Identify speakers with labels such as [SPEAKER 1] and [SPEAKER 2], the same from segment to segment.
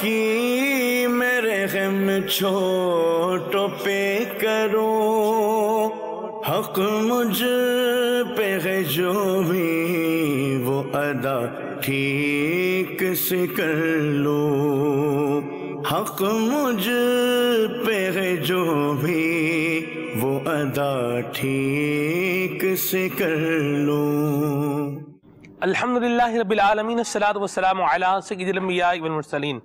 [SPEAKER 1] کی میرے غم چھوٹوں پہ کرو، حق مجھ پہ ہے جو بھی وہ ادا ٹھیک سے کر لو، حق مجھ پہ ہے جو بھی وہ ادا ٹھیک سے کر لو۔
[SPEAKER 2] الحمدللہ رب العالمین، الصلاۃ والسلام علی سید الانبیاء والمرسلین،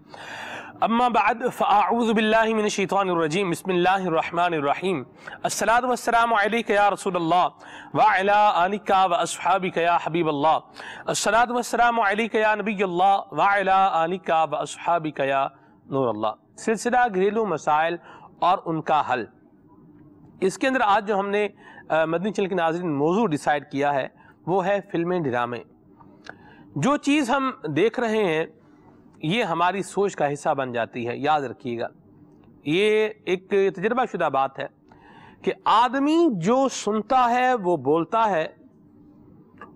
[SPEAKER 2] اما بعد فاعوذ باللہ من الشیطان الرجیم، بسم اللہ الرحمن الرحیم۔ الصلاۃ والسلام علیک یا رسول اللہ وعلی آلک واصحابک یا حبیب اللہ، الصلاۃ والسلام علیک یا نبی اللہ وعلی آلک واصحابک یا نور اللہ۔ سلسلہ گھریلو مسائل اور ان کا حل، اس کے اندر آج جو ہم نے مدنی چینل کے ناظرین موضوع ڈیسائیڈ کیا ہے وہ ہے فلمیں ڈرامے۔ جو چیز ہم دیکھ رہے ہیں یہ ہماری سوچ کا حصہ بن جاتی ہے، یاد رکھیے گا، یہ ایک تجربہ شدہ بات ہے کہ آدمی جو سنتا ہے وہ بولتا ہے،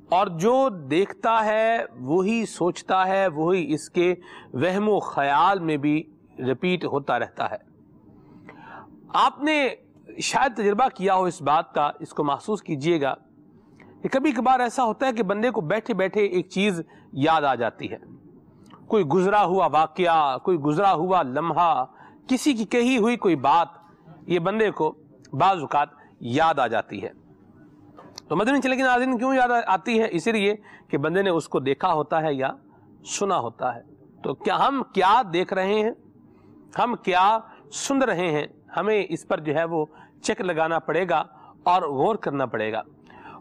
[SPEAKER 2] اور جو دیکھتا ہے وہی سوچتا ہے، وہی اس کے وہم و خیال میں بھی ریپیٹ ہوتا رہتا ہے۔ آپ نے شاید تجربہ کیا ہو اس بات کا، اس کو محسوس کیجئے گا کہ کبھی کبھار ایسا ہوتا ہے کہ بندے کو بیٹھے بیٹھے ایک چیز یاد آ جاتی ہے، کوئی گزرا ہوا واقعہ، کوئی گزرا ہوا لمحہ، کسی کی کہی ہوئی کوئی بات، یہ بندے کو بعض اوقات یاد آ جاتی ہے۔ تو مدنی چینل کے ناظرین کیوں یاد آتی ہے؟ اسی لیے کہ بندے نے اس کو دیکھا ہوتا ہے یا سنا ہوتا ہے۔ تو ہم کیا دیکھ رہے ہیں، ہم کیا سن رہے ہیں، ہمیں اس پر جو ہے وہ چیک لگانا پڑے گا اور غور کرنا پڑے گا۔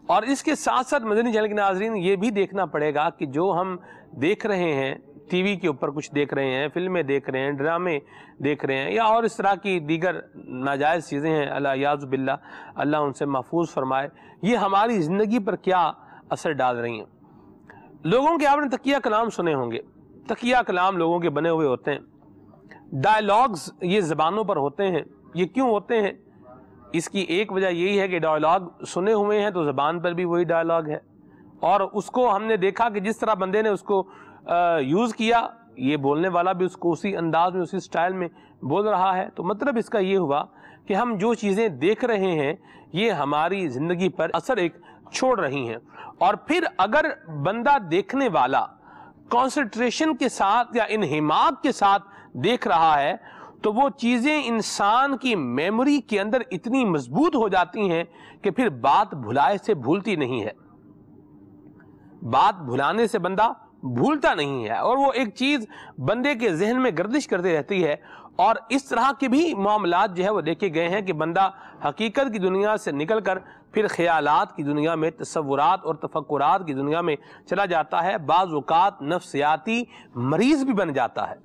[SPEAKER 2] اور اس کے ساتھ ساتھ مدنی چینل کے ناظرین یہ بھی دیکھنا پڑے گا کہ جو ہم دیکھ رہے ہیں، ٹی وی کے اوپر کچھ دیکھ رہے ہیں، فلمیں دیکھ رہے ہیں، ڈرامے دیکھ رہے ہیں، یا اور اس طرح کی دیگر ناجائز چیزیں ہیں، الیاذ باللہ، اللہ ان سے محفوظ فرمائے، یہ ہماری زندگی پر کیا اثر ڈال رہی ہیں۔ لوگوں کے آپ نے تقیہ کلام سنے ہوں گے، تقیہ کلام لوگوں کے بنے ہوئے ہوتے ہیں، ڈائلاگز یہ زبانوں پر ہوتے ہیں۔ یہ کیوں ہوتے ہیں؟ اس کی ایک وجہ یہی ہے کہ ڈائلاگ سنے ہوئے ہیں تو زبان پر بھی وہی ڈائلاگ ہے، اور اس کو ہم نے دیکھا کہ جس طرح بندے نے اس کو یوز کیا، یہ بولنے والا بھی اس کو اسی انداز میں، اسی سٹائل میں بول رہا ہے۔ تو مطلب اس کا یہ ہوا کہ ہم جو چیزیں دیکھ رہے ہیں یہ ہماری زندگی پر اثر ایک چھوڑ رہی ہیں، اور پھر اگر بندہ دیکھنے والا کنسنٹریشن کے ساتھ یا انہماک کے ساتھ دیکھ رہا ہے تو وہ چیزیں انسان کی میموری کے اندر اتنی مضبوط ہو جاتی ہیں کہ پھر بات بھلائے سے بھولتی نہیں ہے، بات بھلانے سے بندہ بھولتا نہیں ہے، اور وہ ایک چیز بندے کے ذہن میں گردش کرتی رہتی ہے۔ اور اس طرح کے بھی معاملات جو ہے وہ دیکھے گئے ہیں کہ بندہ حقیقت کی دنیا سے نکل کر پھر خیالات کی دنیا میں، تصورات اور تفکرات کی دنیا میں چلا جاتا ہے، بعض اوقات نفسیاتی مریض بھی بن جاتا ہے۔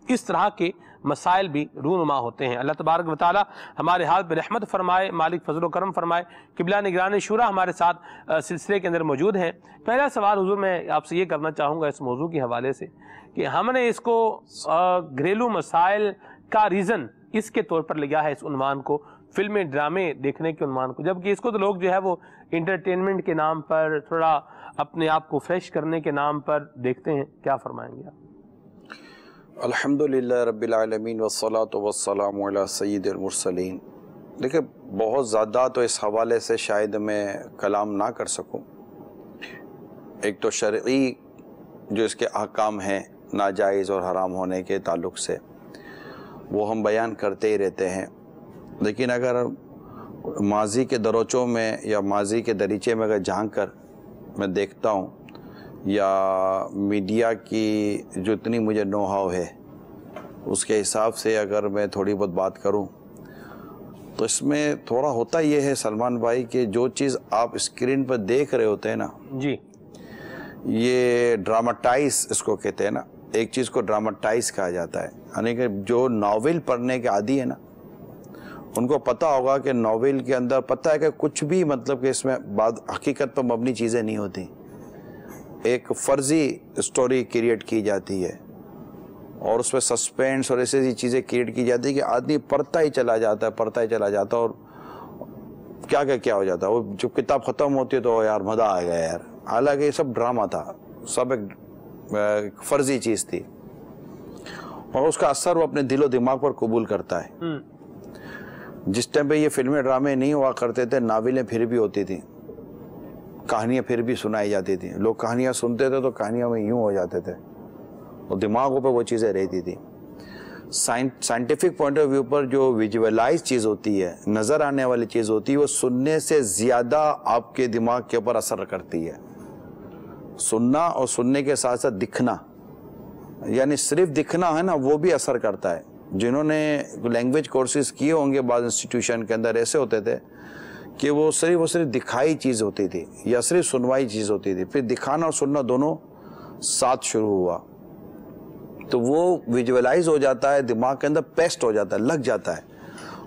[SPEAKER 2] اس طرح کے مسائل بھی رونما ہوتے ہیں۔ اللہ تبارک و تعالی ہمارے حال پہ رحمت فرمائے، مالک فضل و کرم فرمائے۔ قبلہ نگران شورا ہمارے ساتھ سلسلے کے اندر موجود ہیں۔ پہلا سوال حضور میں آپ سے یہ کرنا چاہوں گا اس موضوع کے حوالے سے کہ ہم نے اس کو گھریلو مسائل کا ریزن اس کے طور پر لیا ہے، اس عنوان کو، فلمیں ڈرامے دیکھنے کے عنوان کو، جبکہ اس کو تو لوگ جو ہے وہ انٹرٹینمنٹ کے نام پر، تھوڑا اپنے آپ کو فریش کرنے کے نام پر دیکھتے ہیں۔ کیا فرمائیں گے آپ؟
[SPEAKER 3] الحمدللہ رب العالمین والصلاة والسلام علی سید المرسلین۔ دیکھیں، بہت زیادہ تو اس حوالے سے شاید میں کلام نہ کر سکوں۔ ایک تو شرعی جو اس کے احکام ہیں ناجائز اور حرام ہونے کے تعلق سے، وہ ہم بیان کرتے ہی رہتے ہیں، لیکن اگر ماضی کے دروچوں میں یا ماضی کے دریچے میں اگر جھانک کر میں دیکھتا ہوں، یا میڈیا کی جو اتنی مجھے نو ہاؤ ہے اس کے حساب سے اگر میں تھوڑی بہت بات کروں تو اس میں تھوڑا ہوتا یہ ہے سلمان بھائی کہ جو چیز آپ اسکرین پر دیکھ رہے ہوتے ہیں نا
[SPEAKER 2] جی،
[SPEAKER 3] یہ ڈراماٹائز اس کو کہتے ہیں نا، ایک چیز کو ڈراماٹائز کہا جاتا ہے، یعنی کہ جو ناول پڑھنے کے عادی ہے نا ان کو پتہ ہوگا کہ ناول کے اندر پتہ ہے کہ کچھ بھی مطلب کہ اس میں بعض حقیقت پر مبنی چیزیں نہیں ہوتی، ایک فرضی اسٹوری کریٹ کی جاتی ہے اور اس میں سسپینس اور ایسی چیزیں کریٹ کی جاتی ہے کہ آدمی پڑھتا ہی چلا جاتا ہے اور کیا ہو جاتا ہے، وہ جب کتاب ختم ہوتی ہے تو یار مزہ آ گیا یار، حالانکہ یہ سب ڈرامہ تھا، سب ایک فرضی چیز تھی۔ اور اس کا اثر وہ اپنے دل و دماغ پر قبول کرتا ہے. جس ٹائم پہ یہ فلمیں ڈرامے نہیں ہوا کرتے تھے، ناولیں پھر بھی ہوتی تھیں، کہانیاں پھر بھی سنائی جاتی تھیں. لوگ کہانیاں سنتے تھے تو کہانیاں میں یوں ہو جاتے تھے، اور دماغوں پہ وہ چیزیں رہتی تھیں. سائنٹیفک پوائنٹ آف ویو پر جو ویژولائز چیز ہوتی ہے، نظر آنے والی چیز ہوتی ہے، وہ سننے سے زیادہ آپ کے دماغ کے اوپر اثر کرتی ہے. سننا اور سننے کے ساتھ ساتھ دکھنا، یعنی صرف دکھنا ہے نا، وہ بھی اثر کرتا ہے. جنہوں نے لینگویج کورسز کیے ہوں گے بعض انسٹیٹیوشن کے اندر، ایسے ہوتے تھے کہ وہ صرف دکھائی چیز ہوتی تھی یا صرف سنوائی چیز ہوتی تھی، پھر دکھانا اور سننا دونوں ساتھ شروع ہوا تو وہ ویژولائز ہو جاتا ہے، دماغ کے اندر پیسٹ ہو جاتا ہے، لگ جاتا ہے،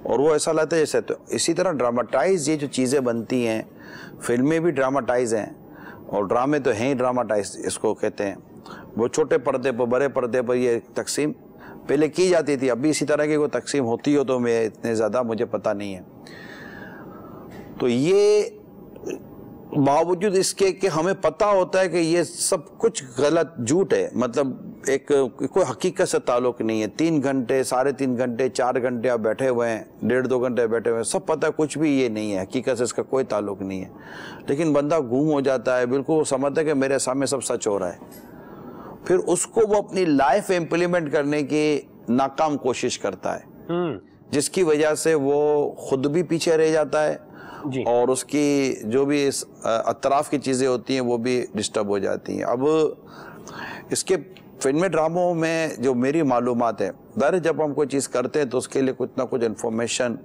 [SPEAKER 3] اور وہ ایسا لگتا ہے جیسے. تو اسی طرح ڈراماٹائز یہ جو چیزیں بنتی ہیں، فلمیں بھی ڈراماٹائز ہیں، اور ڈرامے تو ہیں ہی ڈراماٹائز اس کو کہتے ہیں. وہ چھوٹے پردے پر بڑے پردے پر یہ تقسیم پہلے کی جاتی تھی، ابھی اسی طرح کی کوئی تقسیم ہوتی ہو تو میں اتنے زیادہ مجھے پتہ نہیں ہے. تو یہ باوجود اس کے کہ ہمیں پتہ ہوتا ہے کہ یہ سب کچھ غلط، جھوٹ ہے، مطلب ایک کوئی حقیقت سے تعلق نہیں ہے. 3 گھنٹے، 3.5 گھنٹے، 4 گھنٹے آپ بیٹھے ہوئے ہیں، 1.5-2 گھنٹے بیٹھے ہوئے ہیں، سب پتہ ہے کچھ بھی یہ نہیں ہے، حقیقت سے اس کا کوئی تعلق نہیں ہے. لیکن بندہ گم ہو جاتا ہے، بالکل وہ سمجھتا ہے کہ میرے سامنے سب سچ ہو رہا ہے. پھر اس کو وہ اپنی لائف امپلیمنٹ کرنے کی ناکام کوشش کرتا ہے، جس کی وجہ سے وہ خود بھی پیچھے رہ جاتا ہے، اور اس کی جو بھی اطراف کی چیزیں ہوتی ہیں وہ بھی ڈسٹرب ہو جاتی ہیں. اب اس کے فلمی ڈراموں میں جو میری معلومات ہے، ظاہر جب ہم کوئی چیز کرتے ہیں تو اس کے لیے کچھ نہ کچھ انفارمیشن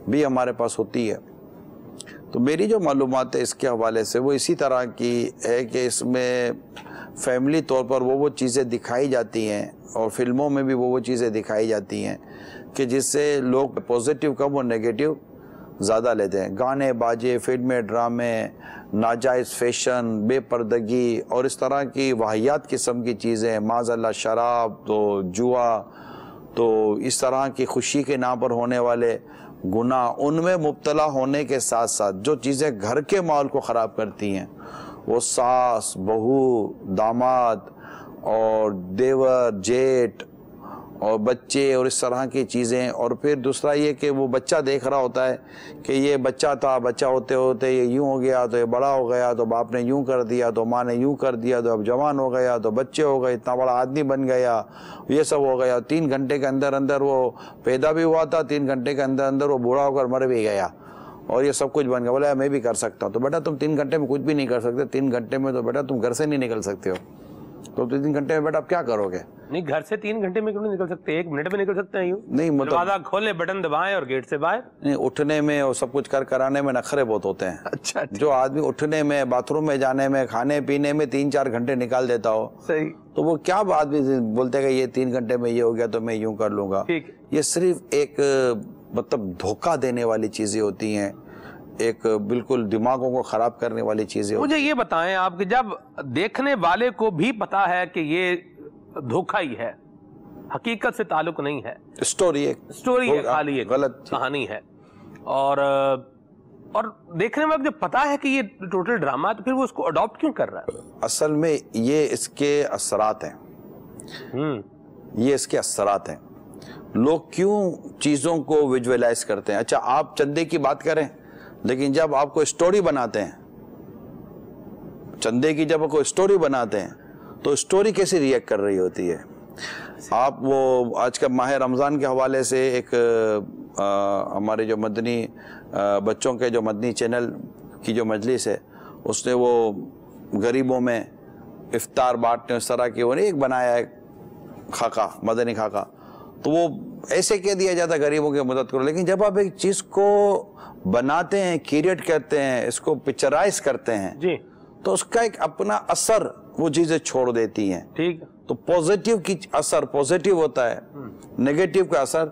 [SPEAKER 3] بھی ہمارے پاس ہوتی ہے. تو میری جو معلومات ہے اس کے حوالے سے وہ اسی طرح کی ہے کہ اس میں فیملی طور پر وہ چیزیں دکھائی جاتی ہیں، اور فلموں میں بھی وہ چیزیں دکھائی جاتی ہیں کہ جس سے لوگ پوزیٹیو کم اور نیگیٹیو زیادہ لیتے ہیں. گانے باجے، فلمیں، ڈرامے، ناجائز فیشن، بے پردگی اور اس طرح کی واہیات قسم کی چیزیں، معاذ اللہ شراب، تو جوا، تو اس طرح کی خوشی کے نام پر ہونے والے گناہ، ان میں مبتلا ہونے کے ساتھ ساتھ جو چیزیں گھر کے ماحول کو خراب کرتی ہیں، وہ ساس، بہو، داماد اور دیور، جیٹ اور بچے اور اس طرح کی چیزیں. اور پھر دوسرا یہ کہ وہ بچہ دیکھ رہا ہوتا ہے کہ یہ بچہ تھا، بچہ ہوتے ہوتے یہ یوں ہو گیا، تو یہ بڑا ہو گیا، تو باپ نے یوں کر دیا، تو ماں نے یوں کر دیا، تو اب جوان ہو گیا، تو بچے ہو گئے، اتنا بڑا آدمی بن گیا، یہ سب ہو گیا. 3 گھنٹے کے اندر اندر وہ پیدا بھی ہوا تھا، 3 گھنٹے کے اندر اندر وہ بوڑھا ہو کر مر بھی گیا، اور یہ سب کچھ بن گیا. بولا میں بھی کر سکتا ہوں. تو بیٹا تم 3 گھنٹے میں کچھ بھی نہیں کر سکتے. 3 گھنٹے میں تو بیٹا تم گھر سے نہیں نکل سکتے ہو. تو 3 گھنٹے میں بیٹا آپ کیا کرو گے؟
[SPEAKER 2] نہیں، گھر سے 3 گھنٹے میں کیوں نہیں نکل سکتے؟ 1 منٹ میں نکل سکتے ہیں. یوں
[SPEAKER 3] نہیں،
[SPEAKER 2] دروازہ کھولے، بٹن دبائیں اور گیٹ سے باہر.
[SPEAKER 3] نہیں، اٹھنے میں اور سب کچھ کرانے میں نخرے بہت ہوتے ہیں.
[SPEAKER 2] اچھا،
[SPEAKER 3] جو آدمی اٹھنے میں، باتھ روم میں جانے میں، کھانے پینے میں 3-4 گھنٹے نکال دیتا ہو،
[SPEAKER 2] صحیح،
[SPEAKER 3] تو وہ کیا آدمی بولتے کہ یہ 3 گھنٹے میں یہ ہو گیا تو میں یوں کر لوں گا. یہ صرف ایک مطلب دھوکہ دینے والی چیزیں ہوتی ہیں، ایک بالکل دماغوں کو خراب کرنے والی چیزیں.
[SPEAKER 2] مجھے یہ بتائیں آپ کہ جب دیکھنے والے کو بھی پتا ہے کہ یہ دھوکہ ہی ہے، حقیقت سے تعلق نہیں ہے، اسٹوری ہے، خالی ایک غلط کہانی ہے، اور دیکھنے والے جب پتا ہے کہ یہ ٹوٹل ڈرامہ ہے، تو پھر وہ اس کو اڈاپٹ کیوں کر رہا ہے؟
[SPEAKER 3] اصل میں یہ اس کے اثرات ہیں. یہ اس کے اثرات ہیں. لوگ کیوں چیزوں کو ویژولائز کرتے ہیں؟ اچھا، آپ چندے کی بات کریں، لیکن جب آپ کو سٹوری بناتے ہیں، چندے کی جب کوئی سٹوری بناتے ہیں تو سٹوری کیسے ریئیکٹ کر رہی ہوتی ہے؟ آپ وہ آج کا ماہ رمضان کے حوالے سے ایک ہمارے جو مدنی بچوں کے جو مدنی چینل کی جو مجلس ہے، اس نے وہ غریبوں میں افطار بانٹنے اس طرح کی وہ ایک بنایا ہے خاکہ، مدنی خاکہ. تو وہ ایسے کہہ دیا جاتا ہے غریبوں کی مدد کرو. لیکن جب آپ ایک چیز کو بناتے ہیں، کریٹ کرتے ہیں، اس کو پکچرائز کرتے ہیں، جی، تو اس کا ایک اپنا اثر وہ چیزیں چھوڑ دیتی ہیں. ٹھیک. تو پوزیٹیو کی اثر پوزیٹیو ہوتا ہے، نیگیٹیو کا اثر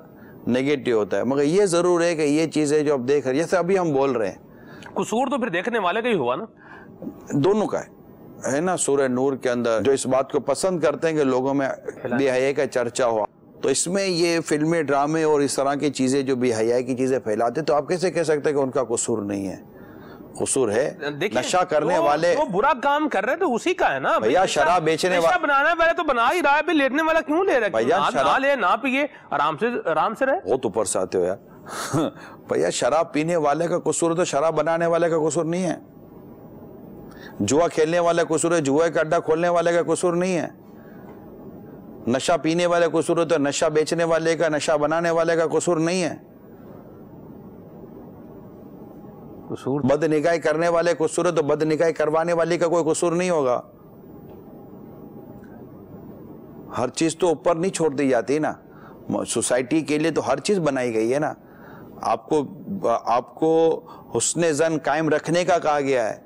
[SPEAKER 3] نیگیٹیو ہوتا ہے. مگر یہ ضرور ہے کہ یہ چیزیں جو اب دیکھ رہے ہیں، جیسے ابھی ہم بول رہے ہیں،
[SPEAKER 2] قصور تو پھر دیکھنے والے کا ہی ہوا نا،
[SPEAKER 3] دونوں کا ہے نا. سورہ نور کے اندر جو اس بات کو پسند کرتے ہیں کہ لوگوں میں بے حیائی کا چرچا ہوا، تو اس میں یہ فلمیں، ڈرامے اور اس طرح کی چیزیں جو بے حیائی کی چیزیں پھیلاتے، تو آپ کیسے کہہ سکتے ہیں کہ ان کا قصور نہیں ہے؟ قصور ہے. نشہ کرنے والے
[SPEAKER 2] وہ برا کام کر رہے تو اسی کا ہے نا
[SPEAKER 3] بھیا. شراب بیچنے والا
[SPEAKER 2] بنانا والا تو بنا ہی رہا ہے, لیٹنے والا کیوں لے رہا ہے؟ نہ لے نہ پیے, آرام سے رہے.
[SPEAKER 3] بہت اوپر سے آتے ہو یار. بھیا شراب پینے والے کا قصور ہے تو شراب بنانے والے کا قصور نہیں ہے. جوا کھیلنے والا قصور ہے, جوا کا اڈا کھولنے والے کا قصور نہیں ہے. نشہ پینے والے کا قصور ہے تو نشہ بیچنے والے کا, نشہ بنانے والے کا قصور نہیں ہے. بد نگاہی کرنے والے قصور ہے تو بد نگاہی کروانے والے کا کوئی قصور نہیں ہوگا. ہر چیز تو اوپر نہیں چھوڑ دی جاتی نا. سوسائٹی کے لیے تو ہر چیز بنائی گئی ہے نا. آپ کو حسن ظن قائم رکھنے کا کہا گیا ہے,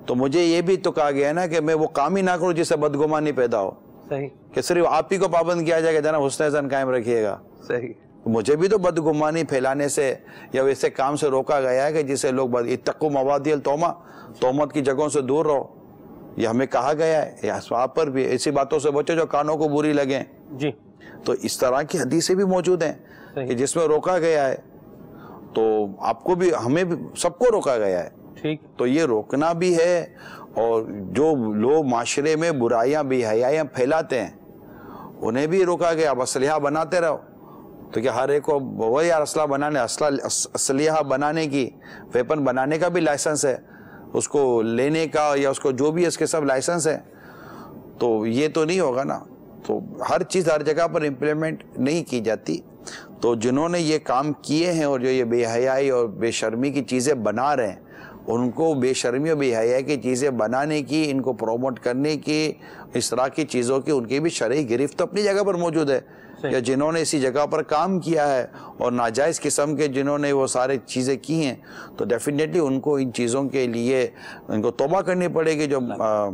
[SPEAKER 3] تو مجھے یہ بھی تو کہا گیا ہے نا کہ میں وہ کام ہی نہ کروں جس سے بدگمانی پیدا ہو.
[SPEAKER 2] صحیح. کہ
[SPEAKER 3] صرف آپ ہی کو پابند کیا جائے گا جناب حسن ظن قائم رکھیے گا.
[SPEAKER 2] صحیح.
[SPEAKER 3] مجھے بھی تو بدگمانی پھیلانے سے یا ویسے کام سے روکا گیا ہے کہ جسے لوگ اتقوا موادی التہمہ, تہمت کی جگہوں سے دور رہو, یہ ہمیں کہا گیا ہے. آپ پر بھی ایسی باتوں سے بچو جو کانوں کو بری لگیں.
[SPEAKER 2] جی. تو
[SPEAKER 3] اس طرح کی حدیثیں بھی موجود ہیں کہ جس میں روکا گیا ہے. تو آپ کو بھی, ہمیں بھی, سب کو روکا گیا ہے.
[SPEAKER 2] ٹھیک. تو
[SPEAKER 3] یہ روکنا بھی ہے. اور جو لوگ معاشرے میں برائیاں بے حیائیاں پھیلاتے ہیں انہیں بھی روکا گیا. اب اسلحہ بناتے رہو تو کیا ہر ایک کو وہ یار اسلحہ بنانے کی, ویپن بنانے کا بھی لائسنس ہے, اس کو لینے کا یا اس کو جو بھی اس کے سب لائسنس ہے. تو یہ تو نہیں ہوگا نا. تو ہر چیز ہر جگہ پر امپلیمنٹ نہیں کی جاتی. تو جنہوں نے یہ کام کیے ہیں اور جو یہ بے حیائی اور بے شرمی کی چیزیں بنا رہے ہیں, ان کو بے شرمی اور بے حیائی کی چیزیں بنانے کی, ان کو پروموٹ کرنے کی, اس طرح کی چیزوں کی ان کی بھی شرعی گرفت اپنی جگہ پر موجود ہے. یا جنہوں نے اسی جگہ پر کام کیا ہے اور ناجائز قسم کے جنہوں نے وہ سارے چیزیں کی ہیں, تو ڈیفینیٹلی ان کو ان چیزوں کے لیے ان کو توبہ کرنی پڑے گی. جو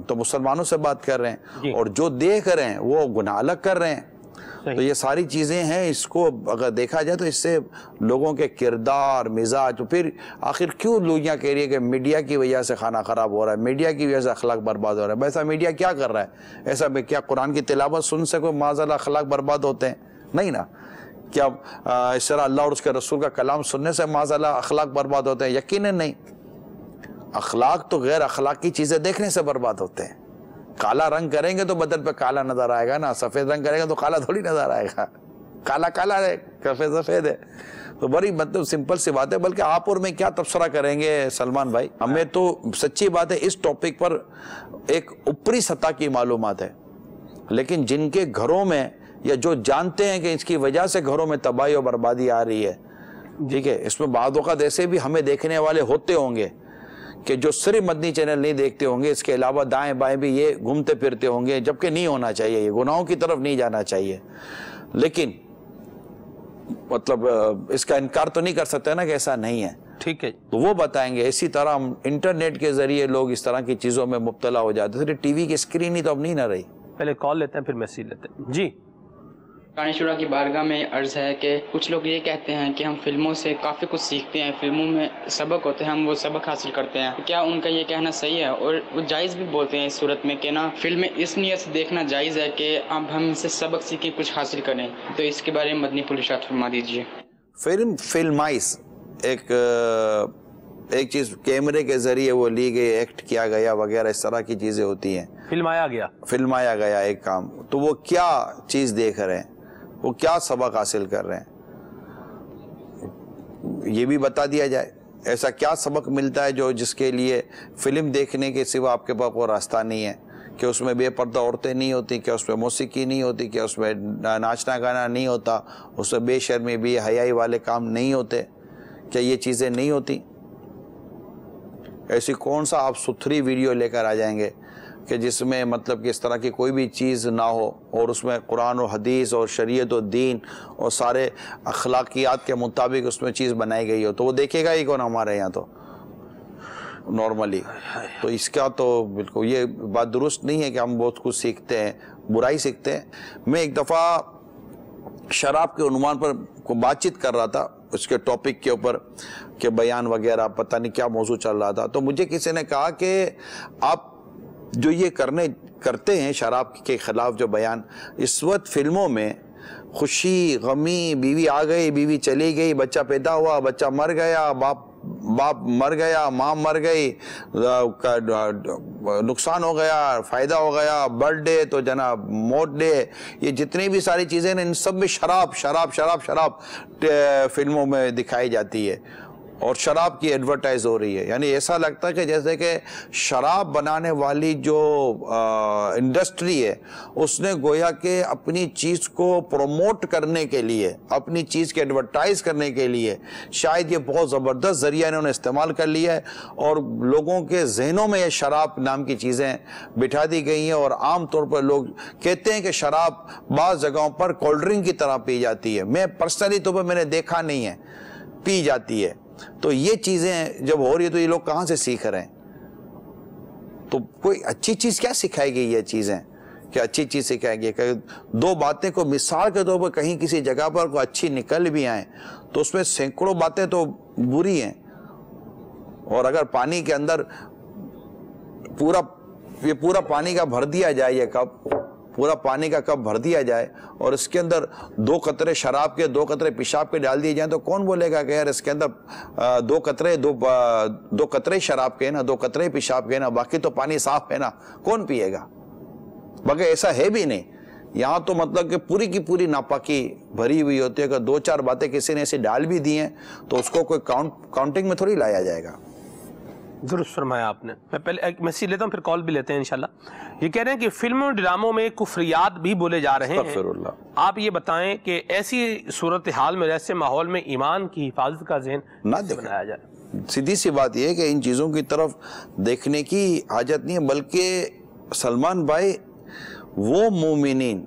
[SPEAKER 3] تو مسلمانوں سے بات کر رہے ہیں اور جو دیکھ رہے ہیں وہ گناہ الگ کر رہے ہیں. تو یہ ساری چیزیں ہیں. اس کو اگر دیکھا جائے تو اس سے لوگوں کے کردار, مزاج, تو پھر آخر کیوں لوگیاں کہہ رہی ہے کہ میڈیا کی وجہ سے کھانا خراب ہو رہا ہے, میڈیا کی وجہ سے اخلاق برباد ہو رہا ہے. ایسا میڈیا کیا کر رہا ہے؟ ایسا کیا قرآن کی تلاوت سن سے کوئی معاذ اللہ اخلاق برباد ہوتے ہیں؟ نہیں نا. کیا اس طرح اللہ اور اس کے رسول کا کلام سننے سے معاذ اللہ اخلاق برباد ہوتے ہیں؟ یقیناً نہیں. اخلاق تو غیر اخلاقی چیزیں دیکھنے سے برباد ہوتے ہیں. کالا رنگ کریں گے تو بدن پہ کالا نظر آئے گا نا, سفید رنگ کریں گے تو کالا تھوڑی نظر آئے گا. کالا کالا ہے, سفید سفید ہے. تو بڑی مطلب سمپل سی بات ہے. بلکہ آپ اور میں کیا تبصرہ کریں گے سلمان بھائی, ہمیں تو سچی بات ہے اس ٹاپک پر ایک اوپری سطح کی معلومات ہے, لیکن جن کے گھروں میں یا جو جانتے ہیں کہ اس کی وجہ سے گھروں میں تباہی اور بربادی آ رہی ہے, ٹھیک ہے, اس میں بعض اوقات ایسے بھی ہمیں دیکھنے والے ہوتے ہوں گے کہ جو صرف مدنی چینل نہیں دیکھتے ہوں گے, اس کے علاوہ دائیں بائیں بھی یہ گھومتے پھرتے ہوں گے, جبکہ نہیں ہونا چاہیے, یہ گناہوں کی طرف نہیں جانا چاہیے. لیکن مطلب اس کا انکار تو نہیں کر سکتے نا کہ ایسا نہیں ہے.
[SPEAKER 2] ٹھیک ہے,
[SPEAKER 3] تو وہ بتائیں گے. اسی طرح ہم انٹرنیٹ کے ذریعے لوگ اس طرح کی چیزوں میں مبتلا ہو جاتے ہیں. صرف ٹی وی کی اسکرین ہی تو اب نہیں نہ رہی.
[SPEAKER 2] پہلے کال لیتے ہیں پھر میسیج لیتے ہیں. جی.
[SPEAKER 4] قرآن شورا کی بارگاہ میں عرض ہے کہ کچھ لوگ یہ کہتے ہیں کہ ہم فلموں سے کافی کچھ سیکھتے ہیں, فلموں میں سبق ہوتے ہیں, ہم وہ سبق حاصل کرتے ہیں. کیا ان کا یہ کہنا صحیح ہے؟ اور وہ جائز بھی بولتے ہیں اس صورت میں کہ نا فلمیں اس نیت سے دیکھنا جائز ہے کہ اب ہم ان سے سبق سیکھیں, کچھ حاصل کریں. تو اس کے بارے میں مدنی پھول ارشاد فرما دیجیے.
[SPEAKER 3] فلمائز ایک چیز کیمرے کے ذریعے وہ لی گئی, ایکٹ کیا گیا وغیرہ, اس طرح کی چیزیں ہوتی ہیں. فلمایا گیا ایک کام. تو وہ کیا چیز دیکھ رہے ہیں, وہ کیا سبق حاصل کر رہے ہیں, یہ بھی بتا دیا جائے. ایسا کیا سبق ملتا ہے جو جس کے لیے فلم دیکھنے کے سوا آپ کے پاس کوئی راستہ نہیں ہے, کہ اس میں بے پردہ عورتیں نہیں ہوتی, کہ اس میں موسیقی نہیں ہوتی, کہ اس میں ناچنا گانا نہیں ہوتا, اس میں بے شرمی بے حیائی والے کام نہیں ہوتے, کیا یہ چیزیں نہیں ہوتی؟ ایسی کون سا آپ ستھری ویڈیو لے کر آ جائیں گے کہ جس میں مطلب کہ اس طرح کی کوئی بھی چیز نہ ہو, اور اس میں قرآن و حدیث اور شریعت و دین اور سارے اخلاقیات کے مطابق اس میں چیز بنائی گئی ہو؟ تو وہ دیکھے گا ہی کون ہمارے یہاں تو نارملی. تو اس کا تو بالکل یہ بات درست نہیں ہے کہ ہم بہت کچھ سیکھتے ہیں, برائی سیکھتے ہیں. میں ایک دفعہ شراب کے عنوان پر بات چیت کر رہا تھا, اس کے ٹاپک کے اوپر کہ بیان وغیرہ پتہ نہیں کیا موضوع چل رہا تھا. تو مجھے کسی نے کہا کہ آپ جو یہ کرتے ہیں شراب کے خلاف جو بیان, اس وقت فلموں میں خوشی غمی, بیوی آ گئی بیوی چلی گئی, بچہ پیدا ہوا بچہ مر گیا, باپ باپ مر گیا، ماں مر گئی، نقصان ہو گیا، فائدہ ہو گیا، برتھ ڈے تو جناب موت ڈے، یہ جتنی بھی ساری چیزیں ہیں ان سب میں شراب شراب شراب شراب فلموں میں دکھائی جاتی ہے اور شراب کی ایڈورٹائز ہو رہی ہے. یعنی ایسا لگتا ہے کہ جیسے کہ شراب بنانے والی جو انڈسٹری ہے اس نے گویا کہ اپنی چیز کو پروموٹ کرنے کے لیے، اپنی چیز کے ایڈورٹائز کرنے کے لیے شاید یہ بہت زبردست ذریعہ انہوں نے استعمال کر لیا ہے اور لوگوں کے ذہنوں میں یہ شراب نام کی چیزیں بٹھا دی گئی ہیں. اور عام طور پر لوگ کہتے ہیں کہ شراب بعض جگہوں پر کولڈ ڈرنک کی طرح پی جاتی ہے. میں پرسنلی طور پر میں نے دیکھا نہیں ہے، پی جاتی ہے. تو یہ چیزیں جب ہو رہی ہے تو یہ لوگ کہاں سے سیکھ رہے ہیں؟ تو کوئی اچھی چیز کیا سکھائے گی یہ چیزیں کہ اچھی چیز سکھائے گی؟ کہ دو باتیں کو مثال کے طور پر کہیں کسی جگہ پر کوئی اچھی نکل بھی آئیں تو اس میں سینکڑوں باتیں تو بری ہیں. اور اگر پانی کے اندر پورا پانی کا بھر دیا جائے، یہ کپ پورا پانی کا کپ بھر دیا جائے اور اس کے اندر 2 قطرے شراب کے 2 قطرے پیشاب کے ڈال دیے جائیں تو کون بولے گا کہ یار اس کے اندر 2 قطرے شراب کے نا 2 قطرے پیشاب کے نا، باقی تو پانی صاف ہے نا، کون پیے گا؟ باقی ایسا ہے بھی نہیں. یہاں تو مطلب کہ پوری کی پوری ناپاکی بھری ہوئی ہوتی ہے کہ 2-4 باتیں کسی نے ایسے ڈال بھی دی ہیں تو اس کو کوئی کاؤنٹنگ میں تھوڑی لایا جائے گا.
[SPEAKER 2] درست فرمایا آپ نے. میں پہلے ایک میسیج لیتا ہوں پھر کال بھی لیتے ہیں انشاءاللہ. یہ کہہ رہے ہیں کہ فلموں اور ڈراموں میں کفریات بھی بولے جا رہے ہیں. آپ یہ بتائیں کہ ایسی صورتحال میں، ایسے ماحول میں ایمان کی حفاظت کا ذہن
[SPEAKER 3] نہ
[SPEAKER 2] بنایا جائے؟
[SPEAKER 3] سیدھی سی بات یہ ہے کہ ان چیزوں کی طرف دیکھنے کی حاجت نہیں ہے، بلکہ سلمان بھائی وہ مومنین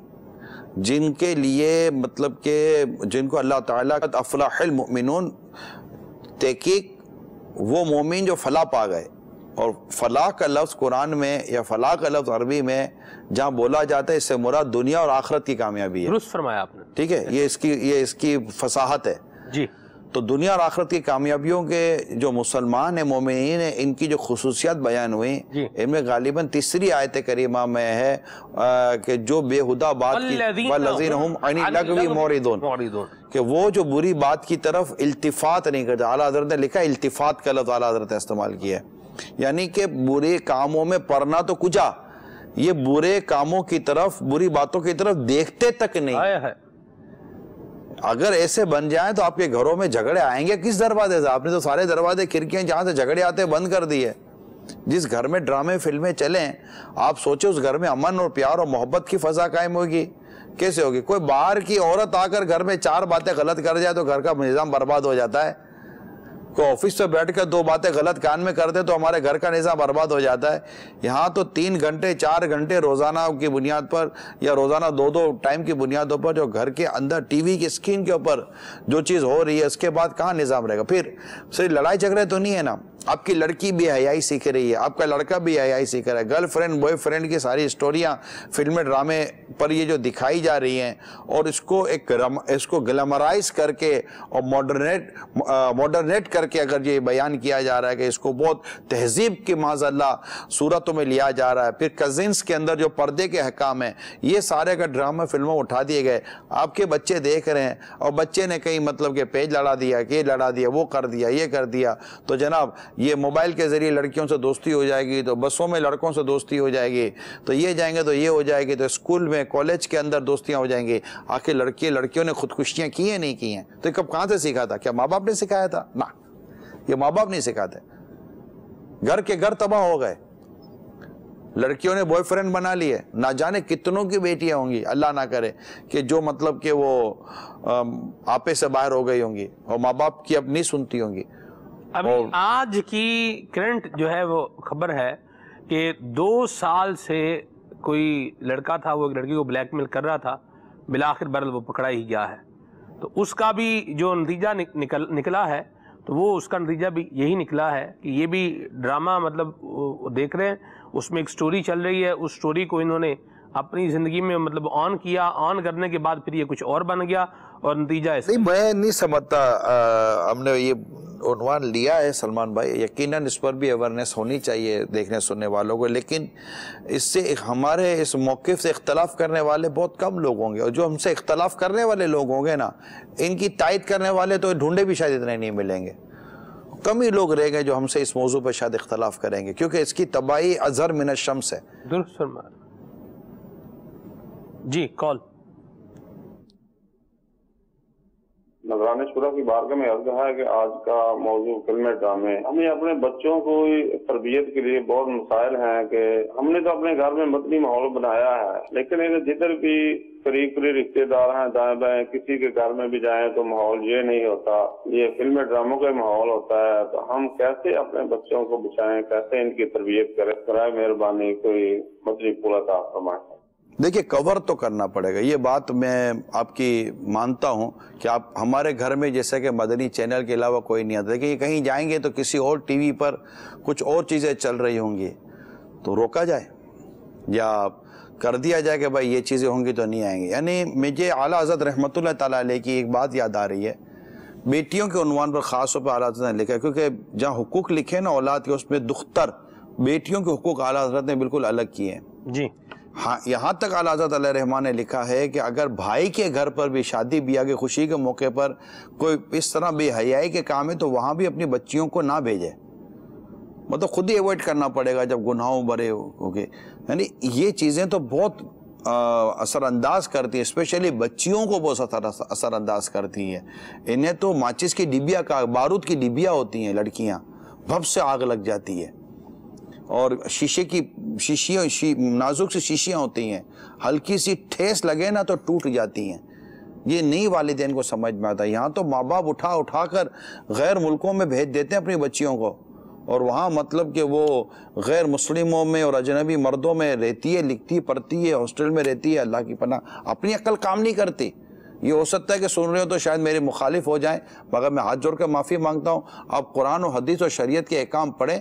[SPEAKER 3] جن کے لیے مطلب کہ جن کو اللہ تعالیٰ قد افلح المؤمنون، تحقیق وہ مومن جو فلاح پا گئے. اور فلاح کا لفظ قرآن میں یا فلاح کا لفظ عربی میں جہاں بولا جاتا ہے اس سے مراد دنیا اور آخرت کی کامیابی ہے.
[SPEAKER 2] درست فرمایا آپ نے.
[SPEAKER 3] ٹھیک ہے، یہ اس کی فصاحت ہے.
[SPEAKER 2] جی.
[SPEAKER 3] تو دنیا اور آخرت کی کامیابیوں کے جو مسلمان ہیں، مومنین ہیں، ان کی جو خصوصیات بیان ہوئی ان میں غالباً تیسری آیت کریمہ میں ہے کہ جو بے ہدہ بات کی والذین ہم عن اللغو معرضون، کہ وہ جو بری بات کی طرف التفات نہیں کرتے. اعلیٰ حضرت نے لکھا التفات کا لفظ اعلیٰ حضرت نے استعمال کیا ہے، یعنی کہ برے کاموں میں پڑنا تو کجا، یہ برے کاموں کی طرف، بری باتوں کی طرف دیکھتے تک نہیں. اگر ایسے بن جائیں تو آپ کے گھروں میں جھگڑے آئیں گے کس دروازے سے؟ آپ نے تو سارے دروازے کھڑکیاں جہاں سے جھگڑے آتے بند کر دیے. جس گھر میں ڈرامے فلمیں چلیں آپ سوچیں اس گھر میں امن اور پیار اور محبت کی فضا قائم ہوگی؟ کیسے ہوگی؟ کوئی باہر کی عورت آ کر گھر میں 4 باتیں غلط کر جائے تو گھر کا نظام برباد ہو جاتا ہے. کوئی آفس سے بیٹھ کر 2 باتیں غلط کان میں کرتے تو ہمارے گھر کا نظام برباد ہو جاتا ہے. یہاں تو 3 گھنٹے 4 گھنٹے روزانہ کی بنیاد پر یا روزانہ 2 ٹائم کی بنیادوں پر جو گھر کے اندر ٹی وی کی اسکرین کے اوپر جو چیز ہو رہی ہے اس کے بعد کہاں نظام رہے گا؟ پھر صرف لڑائی جھگڑے تو نہیں ہے نا، آپ کی لڑکی بھی حیائی سیکھ رہی ہے، آپ کا لڑکا بھی حیائی سیکھ رہا ہے. گرل فرینڈ بوائے فرینڈ کی ساری اسٹوریاں فلمیں ڈرامے پر یہ جو دکھائی جا رہی ہیں اور اس کو گلیمرائز کر کے اور ماڈرنیٹ کر کے اگر یہ بیان کیا جا رہا ہے کہ اس کو بہت تہذیب کی معاذ اللہ صورتوں میں لیا جا رہا ہے. پھر کزنس کے اندر جو پردے کے حکام ہیں یہ سارے کا ڈرامہ فلموں اٹھا دیے گئے. آپ کے بچے دیکھ رہے ہیں اور بچے نے کہیں مطلب کہ پیج لڑا دیا، یہ لڑا دیا، وہ کر دیا، یہ کر دیا، تو جناب یہ موبائل کے ذریعے لڑکیوں سے دوستی ہو جائے گی، تو بسوں میں لڑکوں سے دوستی ہو جائے گی، تو یہ جائیں گے تو یہ ہو جائے گی، تو اسکول میں کالج کے اندر دوستیاں ہو جائیں گی. آخر لڑکیوں نے خودکشیاں کی ہیں نہیں کی ہیں؟ تو یہ کب کہاں سے سیکھا تھا؟ کیا ماں باپ نے سکھایا تھا؟ نہ، یہ ماں باپ نہیں سکھاتے. گھر کے گھر تباہ ہو گئے، لڑکیوں نے بوائے فرینڈ بنا لیے. نہ جانے کتنوں کی بیٹیاں ہوں گی، اللہ نہ کرے کہ جو مطلب کہ وہ آپے سے باہر ہو گئی ہوں گی اور ماں باپ کی اب نہیں سنتی ہوں گی.
[SPEAKER 2] ابھی آج کی کرنٹ جو ہے وہ خبر ہے کہ 2 سال سے کوئی لڑکا تھا، وہ ایک لڑکی کو بلیک میل کر رہا تھا، بالآخر برل وہ پکڑا ہی گیا ہے. تو اس کا بھی جو نتیجہ نکلا ہے تو وہ اس کا نتیجہ بھی یہی نکلا ہے کہ یہ بھی ڈرامہ مطلب دیکھ رہے ہیں، اس میں ایک سٹوری چل رہی ہے، اس سٹوری کو انہوں نے اپنی زندگی میں مطلب آن کیا، آن کرنے کے بعد پھر یہ کچھ اور بن گیا اور نتیجہ ایسا.
[SPEAKER 3] نہیں، میں نہیں سمجھتا. ہم نے یہ عنوان لیا ہے سلمان بھائی، یقیناً اس پر بھی اویئرنیس ہونی چاہیے دیکھنے سننے والوں کو، لیکن اس سے ہمارے اس موقف سے اختلاف کرنے والے بہت کم لوگ ہوں گے، اور جو ہم سے اختلاف کرنے والے لوگ ہوں گے نا، ان کی تائید کرنے والے تو ڈھونڈے بھی شاید اتنے نہیں ملیں گے. کم ہی لوگ رہ گئے جو ہم سے اس موضوع پہ شاید اختلاف کریں گے، کیونکہ اس کی تباہی ازہر من الشمس ہے۔
[SPEAKER 2] درست فرمایا جی۔ کال
[SPEAKER 5] نذرانِ شورا کی بارگاہ میں عرض ہے کہ آج کا موضوع فلمیں ڈرامے، ہمیں اپنے بچوں کو تربیت کے لیے بہت مسائل ہیں کہ ہم نے تو اپنے گھر میں مدنی ماحول بنایا ہے، لیکن جدھر بھی قریب رشتے دار ہیں دائیں بائیں، کسی کے گھر میں بھی جائیں تو ماحول یہ نہیں ہوتا، یہ فلمیں ڈراموں کا ماحول ہوتا ہے۔ تو ہم کیسے اپنے بچوں کو بچائیں، کیسے ان کی تربیت کریں؟ برائے مہربانی کوئی مدنی پورا عطا فرمائیں۔
[SPEAKER 3] دیکھیے کور تو کرنا پڑے گا، یہ بات میں آپ کی مانتا ہوں کہ آپ ہمارے گھر میں جیسے کہ مدنی چینل کے علاوہ کوئی نہیں آتا، لیکن یہ کہیں جائیں گے تو کسی اور ٹی وی پر کچھ اور چیزیں چل رہی ہوں گی تو روکا جائے یا کر دیا جائے کہ بھائی یہ چیزیں ہوں گی تو نہیں آئیں گے۔ یعنی مجھے اعلیٰ حضرت رحمۃ اللہ تعالیٰ علیہ کی ایک بات یاد آ رہی ہے، بیٹیوں کے عنوان پر خاص طور پر اعلیٰ حضرت نے لکھا ہے، کیونکہ جہاں حقوق لکھے نا اولاد کے، اس میں دختر بیٹیوں کے حقوق اعلیٰ حضرت نے بالکل الگ کیے ہیں
[SPEAKER 2] جی۔
[SPEAKER 3] ہاں، یہاں تک اعلیٰ حضرت علیہ رحمان نے لکھا ہے کہ اگر بھائی کے گھر پر بھی شادی بیاہ کی خوشی کے موقع پر کوئی اس طرح بے حیائی کے کام ہے تو وہاں بھی اپنی بچیوں کو نہ بھیجے، مطلب خود ہی ایوائڈ کرنا پڑے گا جب گناہوں بھرے ہو گئے۔ یعنی یہ چیزیں تو بہت اثر انداز کرتی ہیں، اسپیشلی بچیوں کو بہت اثر انداز کرتی ہیں۔ انہیں تو ماچس کی ڈبیا کا بارود کی ڈبیا ہوتی ہیں لڑکیاں، بھپ سے آگ لگ جاتی ہے، اور شیشے کی شیشیاں نازک سی شیشیاں ہوتی ہیں، ہلکی سی ٹھیس لگے نا تو ٹوٹ جاتی ہیں۔ یہ نہیں والدین کو سمجھ میں آتا۔ یہاں تو ماں باپ اٹھا کر غیر ملکوں میں بھیج دیتے ہیں اپنی بچیوں کو، اور وہاں مطلب کہ وہ غیر مسلموں میں اور اجنبی مردوں میں رہتی ہے، لکھتی پڑھتی ہے، ہاسٹل میں رہتی ہے، اللہ کی پناہ اپنی عقل کام نہیں کرتی۔ یہ ہو سکتا ہے کہ سن رہے ہو تو شاید میرے مخالف ہو جائیں، مگر میں ہاتھ جوڑ کر معافی مانگتا ہوں۔ آپ قرآن و حدیث اور شریعت کے احکام پڑھیں،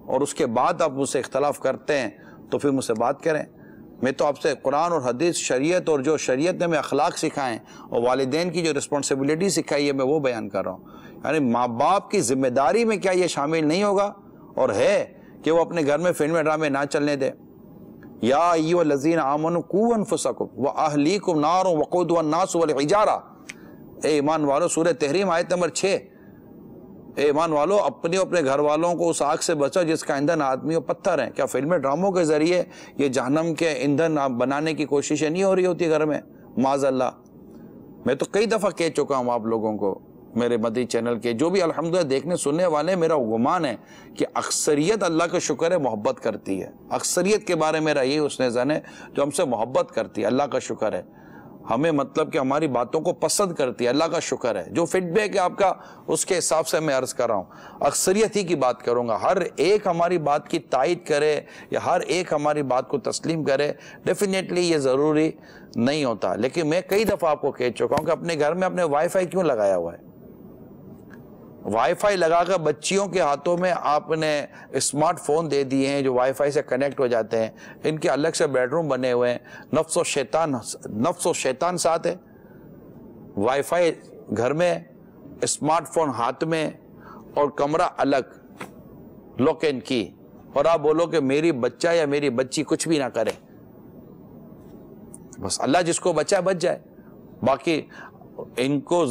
[SPEAKER 3] اور اس کے بعد آپ مجھ سے اختلاف کرتے ہیں تو پھر مجھ سے بات کریں۔ میں تو آپ سے قرآن اور حدیث، شریعت اور جو شریعت نے ہمیں اخلاق سکھائیں اور والدین کی جو رسپانسبلٹی سکھائی ہے میں وہ بیان کر رہا ہوں۔ یعنی ماں باپ کی ذمہ داری میں کیا یہ شامل نہیں ہوگا اور ہے کہ وہ اپنے گھر میں فلمیں ڈرامے نہ چلنے دے؟ یا ایھا الذین آمنوا قوا انفسکم واہلیکم نار وقودها الناس والحجارہ، اے ایمان والو، سورہ تحریم آیت نمبر 6، اے ایمان والو اپنے گھر والوں کو اس آگ سے بچاؤ جس کا ایندھن آدمی و پتھر ہیں۔ کیا فلمیں ڈراموں کے ذریعے یہ جہنم کے ایندھن بنانے کی کوششیں نہیں ہو رہی ہوتی گھر میں؟ معاذ اللہ۔ میں تو کئی دفعہ کہہ چکا ہوں آپ لوگوں کو، میرے مدنی چینل کے جو بھی الحمدللہ دیکھنے سننے والے، میرا گمان ہے کہ اکثریت اللہ کا شکر ہے محبت کرتی ہے، اکثریت کے بارے میرا یہی حسن ظن ہے جو ہم سے محبت کرتی ہے، اللہ کا شکر ہے، ہمیں مطلب کہ ہماری باتوں کو پسند کرتی ہے، اللہ کا شکر ہے۔ جو فیڈ بیک ہے آپ کا اس کے حساب سے میں عرض کر رہا ہوں، اکثریت ہی کی بات کروں گا۔ ہر ایک ہماری بات کی تائید کرے یا ہر ایک ہماری بات کو تسلیم کرے، ڈیفینیٹلی یہ ضروری نہیں ہوتا۔ لیکن میں کئی دفعہ آپ کو کہہ چکا ہوں کہ اپنے گھر میں اپنے وائی فائی کیوں لگایا ہوا ہے؟ وائی فائی لگا کر بچیوں کے ہاتھوں میں آپ نے اسمارٹ فون دے دیے ہیں جو وائی فائی سے کنیکٹ ہو جاتے ہیں، ان کے الگ سے بیڈ روم بنے ہوئے ہیں، نفس و شیطان ساتھ ہے، وائی فائی گھر میں، اسمارٹ فون ہاتھ میں اور کمرہ الگ، لوک اینڈ کی، اور آپ بولو کہ میری بچہ یا میری بچی کچھ بھی نہ کرے، بس اللہ جس کو بچائے بچ جائے، باقی ان کو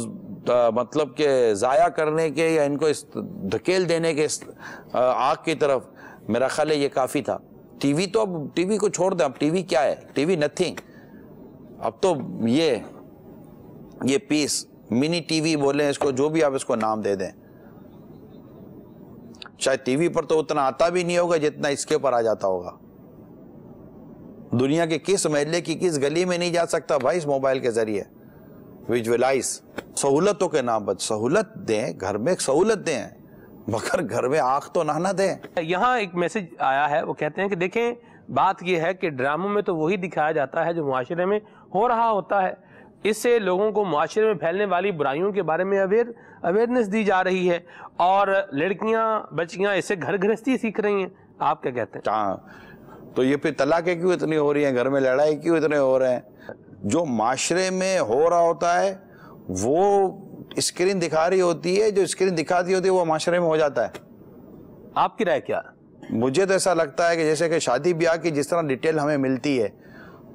[SPEAKER 3] مطلب کہ ضائع کرنے کے یا ان کو دھکیل دینے کے آگ کی طرف، میرا خیال ہے یہ کافی تھا۔ ٹی وی تو اب ٹی وی کو چھوڑ دیں، اب ٹی وی کیا ہے؟ ٹی وی نتھنگ، اب تو یہ پیس منی ٹی وی بولیں اس کو، جو بھی آپ اس کو نام دے دیں، شاید ٹی وی پر تو اتنا آتا بھی نہیں ہوگا جتنا اس کے اوپر آ جاتا ہوگا۔ دنیا کے کس محلے کی کس گلی میں نہیں جا سکتا بھائی اس موبائل کے ذریعے؟ ویژولائز، سہولتوں کے نام پر سہولت دیں، گھر میں ایک سہولت دیں، مگر گھر میں آنکھ تو نہ دیں۔
[SPEAKER 2] یہاں ایک میسج آیا ہے، وہ کہتے ہیں کہ دیکھیں بات یہ ہے کہ ڈراموں میں تو وہی دکھایا جاتا ہے جو معاشرے میں ہو رہا ہوتا ہے، اس سے لوگوں کو معاشرے میں پھیلنے والی برائیوں کے بارے میں اویئرنیس دی جا رہی ہے، اور لڑکیاں بچیاں اس سے گھر گھرستی سیکھ رہی ہیں۔ آپ کیا کہتے ہیں؟
[SPEAKER 3] ہاں، تو یہ پھر طلاقیں کیوں اتنی ہو رہی ہیں، گھر میں لڑائی کیوں اتنے ہو رہے ہیں؟ جو معاشرے میں ہو رہا ہوتا ہے وہ اسکرین دکھا رہی ہوتی ہے، جو اسکرین دکھاتی ہوتی ہے وہ معاشرے میں ہو جاتا ہے۔
[SPEAKER 2] آپ کی رائے کیا؟
[SPEAKER 3] مجھے تو ایسا لگتا ہے کہ جیسے کہ شادی بیاہ کی جس طرح ڈیٹیل ہمیں ملتی ہے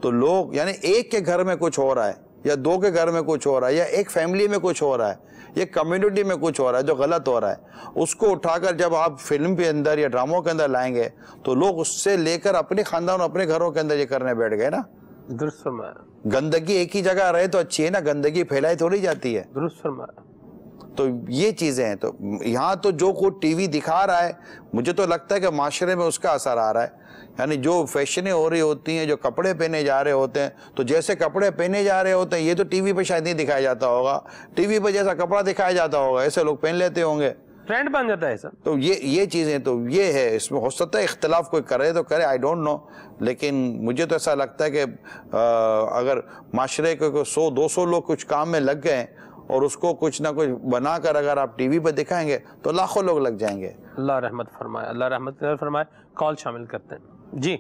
[SPEAKER 3] تو لوگ، یعنی ایک کے گھر میں کچھ ہو رہا ہے، یا دو کے گھر میں کچھ ہو رہا ہے یا ایک فیملی میں کچھ ہو رہا ہے یا کمیونٹی میں کچھ ہو رہا ہے جو غلط ہو رہا ہے، اس کو اٹھا کر جب آپ فلم کے اندر یا ڈراموں کے اندر لائیں گے تو لوگ اس سے لے کر اپنے خاندان اور اپنے گھروں کے اندر یہ کرنے بیٹھ گئے نا۔
[SPEAKER 2] درست فرمایا۔
[SPEAKER 3] گندگی ایک ہی جگہ رہے تو اچھی ہے نا، گندگی پھیلائی تھوڑی جاتی ہے۔
[SPEAKER 2] درست فرمایا۔
[SPEAKER 3] تو یہ چیزیں ہیں، تو یہاں تو جو کوئی ٹی وی دکھا رہا ہے مجھے تو لگتا ہے کہ معاشرے میں اس کا اثر آ رہا ہے، یعنی جو فیشنیں ہو رہی ہوتی ہیں، جو کپڑے پہنے جا رہے ہوتے ہیں، تو جیسے کپڑے پہنے جا رہے ہوتے ہیں یہ تو ٹی وی پہ شاید نہیں دکھایا جاتا ہوگا، ٹی وی پہ جیسا کپڑا دکھایا جاتا ہوگا ایسے لوگ پہن لیتے ہوں گے،
[SPEAKER 2] ٹرینڈ بن جاتا ہے سر۔ تو
[SPEAKER 3] یہ چیزیں تو یہ ہے، اس میں ہو سکتا ہے اختلاف کوئی کرے تو کرے، آئی ڈونٹ نو، لیکن مجھے تو ایسا لگتا ہے کہ اگر معاشرے کے 100-200 لوگ کچھ کام میں لگ گئے اور اس کو کچھ نہ کچھ بنا کر اگر آپ ٹی وی پہ دکھائیں گے تو لاکھوں لوگ لگ جائیں گے۔
[SPEAKER 2] اللہ رحمت فرمائے، اللہ رحمت فرمائے۔ کال شامل کرتے ہیں جی۔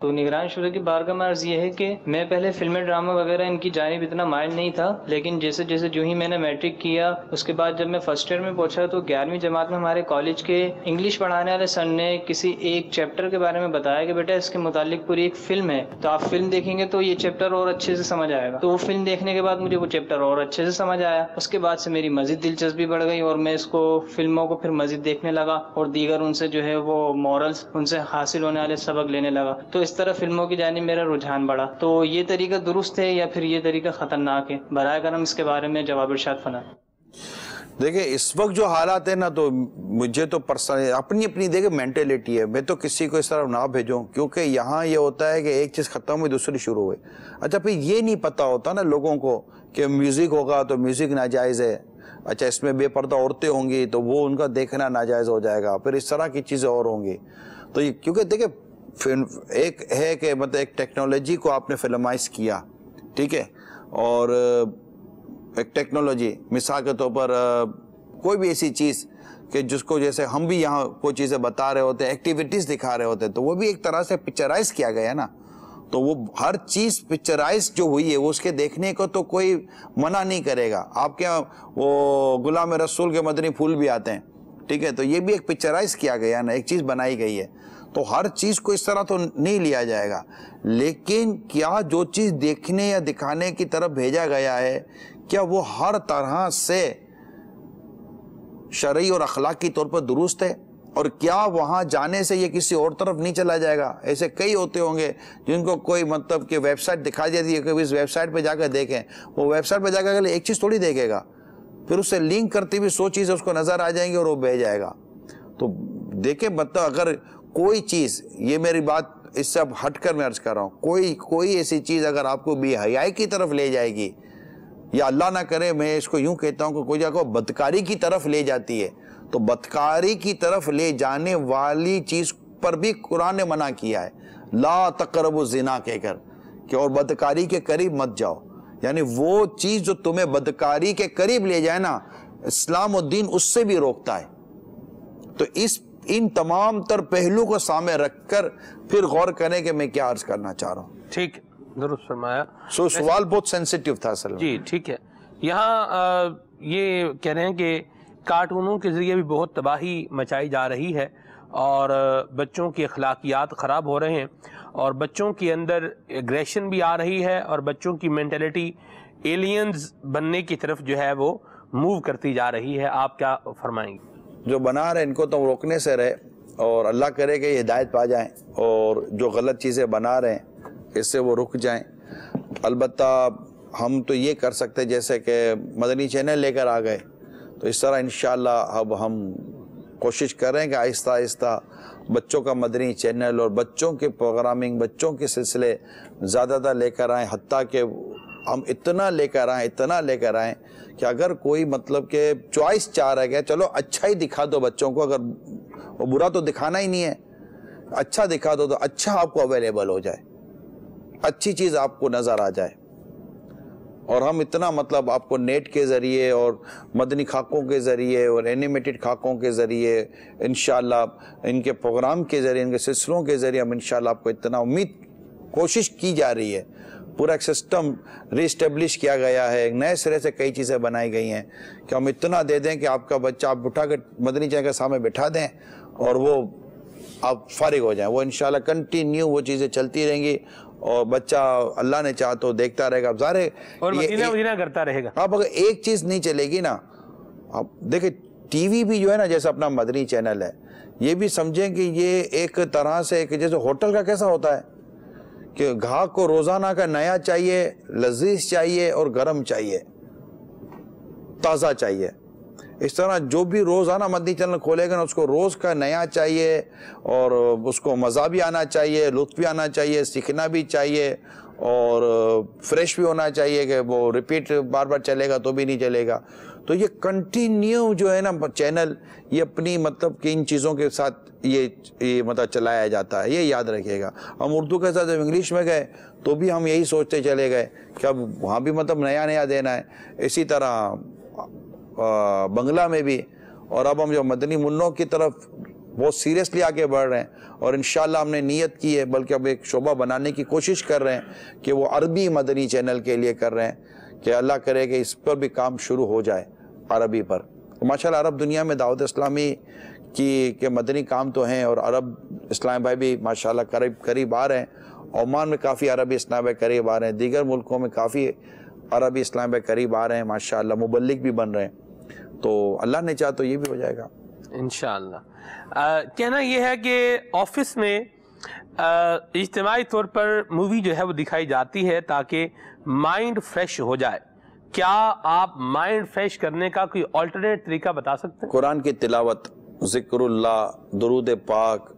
[SPEAKER 6] تو نگران شورا کی بارگاہ میں عرض یہ ہے کہ میں پہلے فلمیں ڈرامہ وغیرہ ان کی جانب اتنا مائل نہیں تھا، لیکن جیسے جو ہی میں نے میٹرک کیا اس کے بعد جب میں فرسٹ ایئر میں پہنچا تو 11ویں جماعت میں ہمارے کالج کے انگلش پڑھانے والے سر نے کسی ایک چیپٹر کے بارے میں بتایا کہ بیٹا اس کے متعلق پوری ایک فلم ہے، تو آپ فلم دیکھیں گے تو یہ چیپٹر اور اچھے سے سمجھ آئے گا۔ تو وہ فلم دیکھنے کے بعد مجھے وہ چیپٹر اور اچھے سے سمجھ آیا، اس کے بعد سے میری مزید دلچسپی بڑھ گئی اور میں اس کو فلموں کو پھر مزید دیکھنے لگا اور دیگر ان سے جو ہے وہ مورلز ان سے حاصل ہونے والے سبق لینے لگا، تو اس طرح فلموں کی جانب میرا رجحان بڑھا۔ تو یہ طریقہ درست ہے یا پھر یہ طریقہ خطرناک ہے؟ براہ کرم اس کے بارے میں جواب ارشاد فرمائیں۔
[SPEAKER 3] دیکھیں اس وقت جو حالات ہیں نا، تو مجھے تو پرسنل اپنی دیکھیں مینٹلٹی ہے، میں تو کسی کو اس طرح نہ بھیجوں، کیونکہ یہاں یہ ہوتا ہے کہ ایک چیز ختم ہوئی دوسری شروع ہوئی۔ اچھا پھر یہ نہیں پتا ہوتا نا لوگوں کو کہ میوزک ہوگا تو میوزک ناجائز ہے، اچھا اس میں بے پردہ عورتیں ہوں گی تو وہ ان کا دیکھنا ناجائز ہو جائے گا، پھر اس طرح کی چیزیں اور ہوں گی۔ تو یہ کیونکہ دیکھیں ایک ہے کہ مطلب ایک ٹیکنالوجی کو آپ نے فلمائز کیا، ٹھیک ہے، اور ایک ٹیکنالوجی مثال کے طور پر کوئی بھی ایسی چیز کہ جس کو جیسے ہم بھی یہاں کوئی چیزیں بتا رہے ہوتے ہیں، ایکٹیویٹیز دکھا رہے ہوتے ہیں، تو وہ بھی ایک طرح سے پکچرائز کیا گیا ہے نا، تو وہ ہر چیز پکچرائز جو ہوئی ہے وہ اس کے دیکھنے کو تو کوئی منع نہیں کرے گا۔ آپ کے یہاں وہ غلام رسول کے مدنی پھول بھی آتے ہیں، ٹھیک ہے، تو یہ بھی ایک پکچرائز کیا گیا ہے نا، ایک چیز بنائی گئی ہے، تو ہر چیز کو اس طرح تو نہیں لیا جائے گا، لیکن کیا جو چیز دیکھنے یا دکھانے کی طرف بھیجا گیا ہے کیا وہ ہر طرح سے شرعی اور اخلاقی طور پر درست ہے، اور کیا وہاں جانے سے یہ کسی اور طرف نہیں چلا جائے گا؟ ایسے کئی ہوتے ہوں گے جن کو کوئی مطلب کہ ویب سائٹ دکھا دیتی ہے کہ اس ویب سائٹ پہ جا کر دیکھیں، وہ ویب سائٹ پہ جا کر ایک چیز تھوڑی دیکھے گا، پھر اس سے لنک کرتی ہوئی 100 چیزیں اس کو نظر آ جائیں گی اور وہ بہ جائے گا۔ تو دیکھیں مطلب اگر کوئی چیز، یہ میری بات اس سے اب ہٹ کر میں عرض کر رہا ہوں، کوئی ایسی چیز اگر آپ کو بے حیائی کی طرف لے جائے گی، یا اللہ نہ کرے میں اس کو یوں کہتا ہوں کہ کوئی جگہ بدکاری کی طرف لے جاتی ہے، تو بدکاری کی طرف لے جانے والی چیز پر بھی قرآن نے منع کیا ہے، لا تقربوا الزنا کہہ کر کہ اور بدکاری کے قریب مت جاؤ، یعنی وہ چیز جو تمہیں بدکاری کے قریب لے جائے نا، اسلام و دین اس سے بھی روکتا ہے۔ تو ان تمام تر پہلو کو سامنے رکھ کر پھر غور کریں کہ میں کیا عرض کرنا چاہ رہا ہوں۔
[SPEAKER 2] ٹھیک، درست فرمایا۔
[SPEAKER 3] سوال بہت سینسیٹیو تھا اصل میں۔
[SPEAKER 2] جی ٹھیک ہے، یہاں یہ کہہ رہے ہیں کہ کارٹونوں کے ذریعے بھی بہت تباہی مچائی جا رہی ہے اور بچوں کی اخلاقیات خراب ہو رہے ہیں اور بچوں کے اندر ایگریشن بھی آ رہی ہے اور بچوں کی مینٹلٹی ایلینز بننے کی طرف جو ہے وہ موو کرتی جا رہی ہے، آپ کیا فرمائیں گے؟ جو
[SPEAKER 3] بنا رہے ان کو تو روکنے سے رہے اور اللہ کرے کہ یہ ہدایت پا جائیں اور جو غلط چیزیں بنا رہے ہیں اس سے وہ رک جائیں۔ البتہ ہم تو یہ کر سکتے جیسے کہ مدنی چینل لے کر آ گئے، تو اس طرح انشاءاللہ اب ہم کوشش کر رہے ہیں کہ آہستہ آہستہ بچوں کا مدنی چینل اور بچوں کے پروگرامنگ، بچوں کے سلسلے زیادہ تر لے کر آئیں، حتیٰ کہ ہم اتنا لے کر آئیں کہ اگر کوئی مطلب کہ چوائس چاہ رہا ہے کہ چلو اچھا ہی دکھا دو بچوں کو، اگر وہ برا تو دکھانا ہی نہیں ہے، اچھا دکھا دو تو اچھا آپ کو اویلیبل ہو جائے، اچھی چیز آپ کو نظر آ جائے، اور ہم اتنا مطلب آپ کو نیٹ کے ذریعے اور مدنی خاکوں کے ذریعے اور اینیمیٹڈ خاکوں کے ذریعے انشاءاللہ ان کے پروگرام کے ذریعے، ان کے سلسلوں کے ذریعے ہم انشاءاللہ آپ کو اتنا کوشش کی جا رہی ہے، پورا ایک سسٹم ری اسٹیبلش کیا گیا ہے، ایک نئے سرے سے کئی چیزیں بنائی گئی ہیں کہ ہم اتنا دے دیں کہ آپ کا بچہ آپ اٹھا کے مدنی چینل کے سامنے بٹھا دیں اور وہ آپ فارغ ہو جائیں، وہ انشاءاللہ کنٹینیو وہ چیزیں چلتی رہیں گی اور بچہ اللہ نے چاہا تو دیکھتا رہے گا. اب ظاہر ہے
[SPEAKER 2] اور مدینہ کرتا رہے گا.
[SPEAKER 3] اب اگر ایک چیز نہیں چلے گی نا, اب دیکھیں ٹی وی بھی جو ہے نا جیسے اپنا مدنی چینل ہے, یہ بھی سمجھیں کہ یہ ایک طرح سے کہ جیسے ہوٹل کا کیسا ہوتا ہے کہ گاہک کو روزانہ کا نیا چاہیے, لذیذ چاہیے اور گرم چاہیے, تازہ چاہیے. اس طرح جو بھی روزانہ مدنی چینل کھولے گا نا اس کو روز کا نیا چاہیے اور اس کو مزہ بھی آنا چاہیے, لطف بھی آنا چاہیے, سیکھنا بھی چاہیے اور فریش بھی ہونا چاہیے کہ وہ ریپیٹ بار بار چلے گا تو بھی نہیں چلے گا. تو یہ کنٹینیو جو ہے نا چینل یہ اپنی مطلب کہ ان چیزوں کے ساتھ یہ مطلب چلایا جاتا ہے, یہ یاد رکھیے گا. ہم اردو کے ساتھ جب انگلش میں گئے تو بھی ہم یہی سوچتے چلے گئے کہ اب وہاں بھی مطلب نیا دینا ہے. اسی طرح بنگلہ میں بھی, اور اب ہم جو مدنی منوں کی طرف بہت سیریسلی آگے بڑھ رہے ہیں اور انشاءاللہ ہم نے نیت کی ہے, بلکہ اب ایک شعبہ بنانے کی کوشش کر رہے ہیں کہ وہ عربی مدنی چینل کے لیے کر رہے ہیں کہ اللہ کرے کہ اس پر بھی کام شروع ہو جائے عربی پر. ماشاءاللہ عرب دنیا میں دعوت اسلامی کی مدنی کام تو ہیں اور عرب اسلام بھائی بھی ماشاءاللہ قریب آ رہے ہیں. عمان میں کافی عربی اسلام بھائی قریب آ رہے ہیں, دیگر ملکوں میں کافی عربی اسلام بھائی قریب آ رہے ہیں ماشاءاللہ, مبلغ بھی بن رہے ہیں. تو اللہ نے چاہا تو یہ بھی ہو جائے گا
[SPEAKER 2] انشاءاللہ. کہنا یہ ہے کہ آفس میں اجتماعی طور پر مووی جو ہے وہ دکھائی جاتی ہے تاکہ مائنڈ فریش ہو جائے. کیا آپ مائنڈ فریش کرنے کا کوئی آلٹرنیٹ طریقہ بتا سکتے ہیں؟
[SPEAKER 3] قرآن کی تلاوت, ذکر اللہ, درود پاک,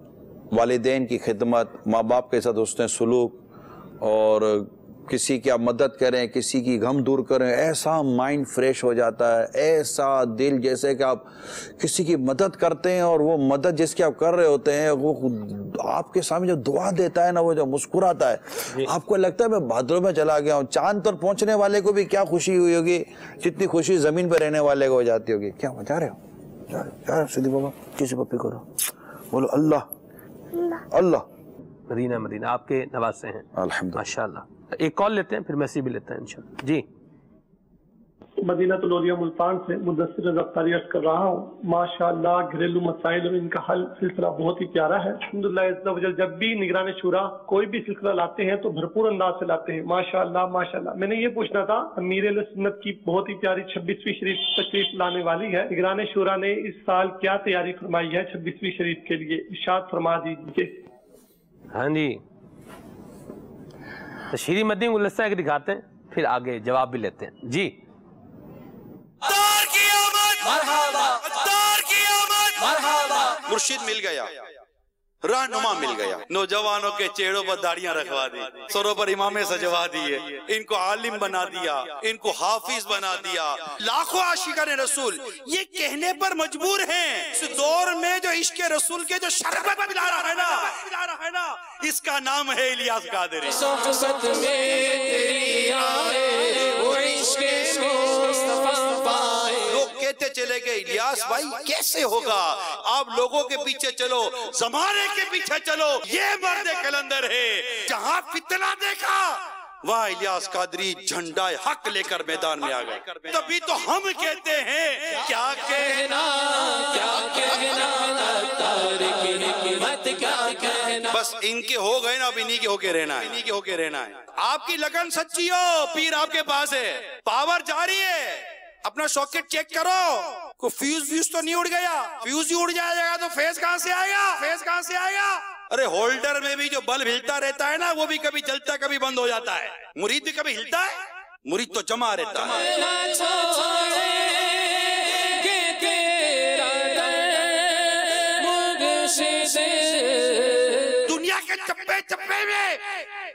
[SPEAKER 3] والدین کی خدمت, ماں باپ کے ساتھ حسن سلوک اور کسی کی آپ مدد کریں, کسی کی غم دور کریں, ایسا مائنڈ فریش ہو جاتا ہے, ایسا دل جیسے کہ آپ کسی کی مدد کرتے ہیں اور وہ مدد جس کی آپ کر رہے ہوتے ہیں وہ آپ کے سامنے جو دعا دیتا ہے نا, وہ جو مسکراتا ہے, آپ کو لگتا ہے میں بھادروں میں چلا گیا ہوں. چاند پر پہنچنے والے کو بھی کیا خوشی ہوئی ہوگی جتنی خوشی زمین پہ رہنے والے کو ہو جاتی ہوگی. کیا ہو جا رہے ہو یار سیدھی بابا, کسی پہ فکر ہو, بولو اللہ اللہ.
[SPEAKER 2] مدینہ آپ کے نواسے ہیں
[SPEAKER 3] الحمدللہ
[SPEAKER 2] ماشاءاللہ. ایک کال لیتے ہیں پھر میسیج بھی لیتے ہیں انشاءاللہ. جی
[SPEAKER 7] مدینہ الاولیاء ملتان سے مدثر رضا اختاری عرض کر رہا ہوں. ماشاءاللہ گھریلو مسائل اور ان کا حل سلسلہ بہت ہی پیارا ہے. الحمدللہ عز و جل جب بھی نگران شورا کوئی بھی سلسلہ لاتے ہیں تو بھرپور انداز سے لاتے ہیں. ماشاءاللہ ماشاءاللہ. میں نے یہ پوچھنا تھا, امیر اہل سنت کی بہت ہی پیاری 26ویں شریف تشریف لانے والی ہے. نگران شورا نے اس سال کیا تیاری فرمائی ہے 26ویں شریف کے لیے, ارشاد فرما دیجیے. ہاں جی,
[SPEAKER 2] تشہیری مدنی گلدستہ ایک دکھاتے ہیں پھر آگے جواب بھی لیتے ہیں. جی
[SPEAKER 8] مرشد مل گیا, رہنما مل گیا, نوجوانوں کے چہروں پر داڑیاں رکھوا دی, سروں پر امامیں سجوا دیے, ان کو عالم بنا دیا, ان کو حافظ بنا دیا. لاکھوں عاشقان رسول یہ کہنے پر مجبور ہیں اس دور میں جو عشق رسول کے جو شربت پلا رہا ہے نا, اس کا نام ہے الیاس قادری. کہتے چلے گئے الیاس بھائی کیسے ہوگا, آپ لوگوں کے پیچھے چلو, زمانے کے پیچھے چلو, یہ مرد کلندر ہے. جہاں فتنہ دیکھا وہاں الیاس قادری جھنڈا حق لے کر میدان میں آ گئے. تبھی تو ہم کہتے ہیں کیا کہنا بس ان کے ہو گئے نا, اب انہی کے ہو کے رہنا ہے. آپ کی لگن سچی ہو, پیر آپ کے پاس ہے, پاور جاری ہے, اپنا ساکٹ چیک کرو, کوئی فیوز تو نہیں اڑ گیا. فیوز ہی اڑ جائے گا تو فیز کہاں سے آئے گا. ارے ہولڈر میں بھی جو بلب ہلتا رہتا ہے نا, وہ بھی کبھی جلتا کبھی بند ہو جاتا ہے. مرید بھی کبھی ہلتا ہے, مرید تو جمع رہتا ہے. دنیا کے چپے چپے میں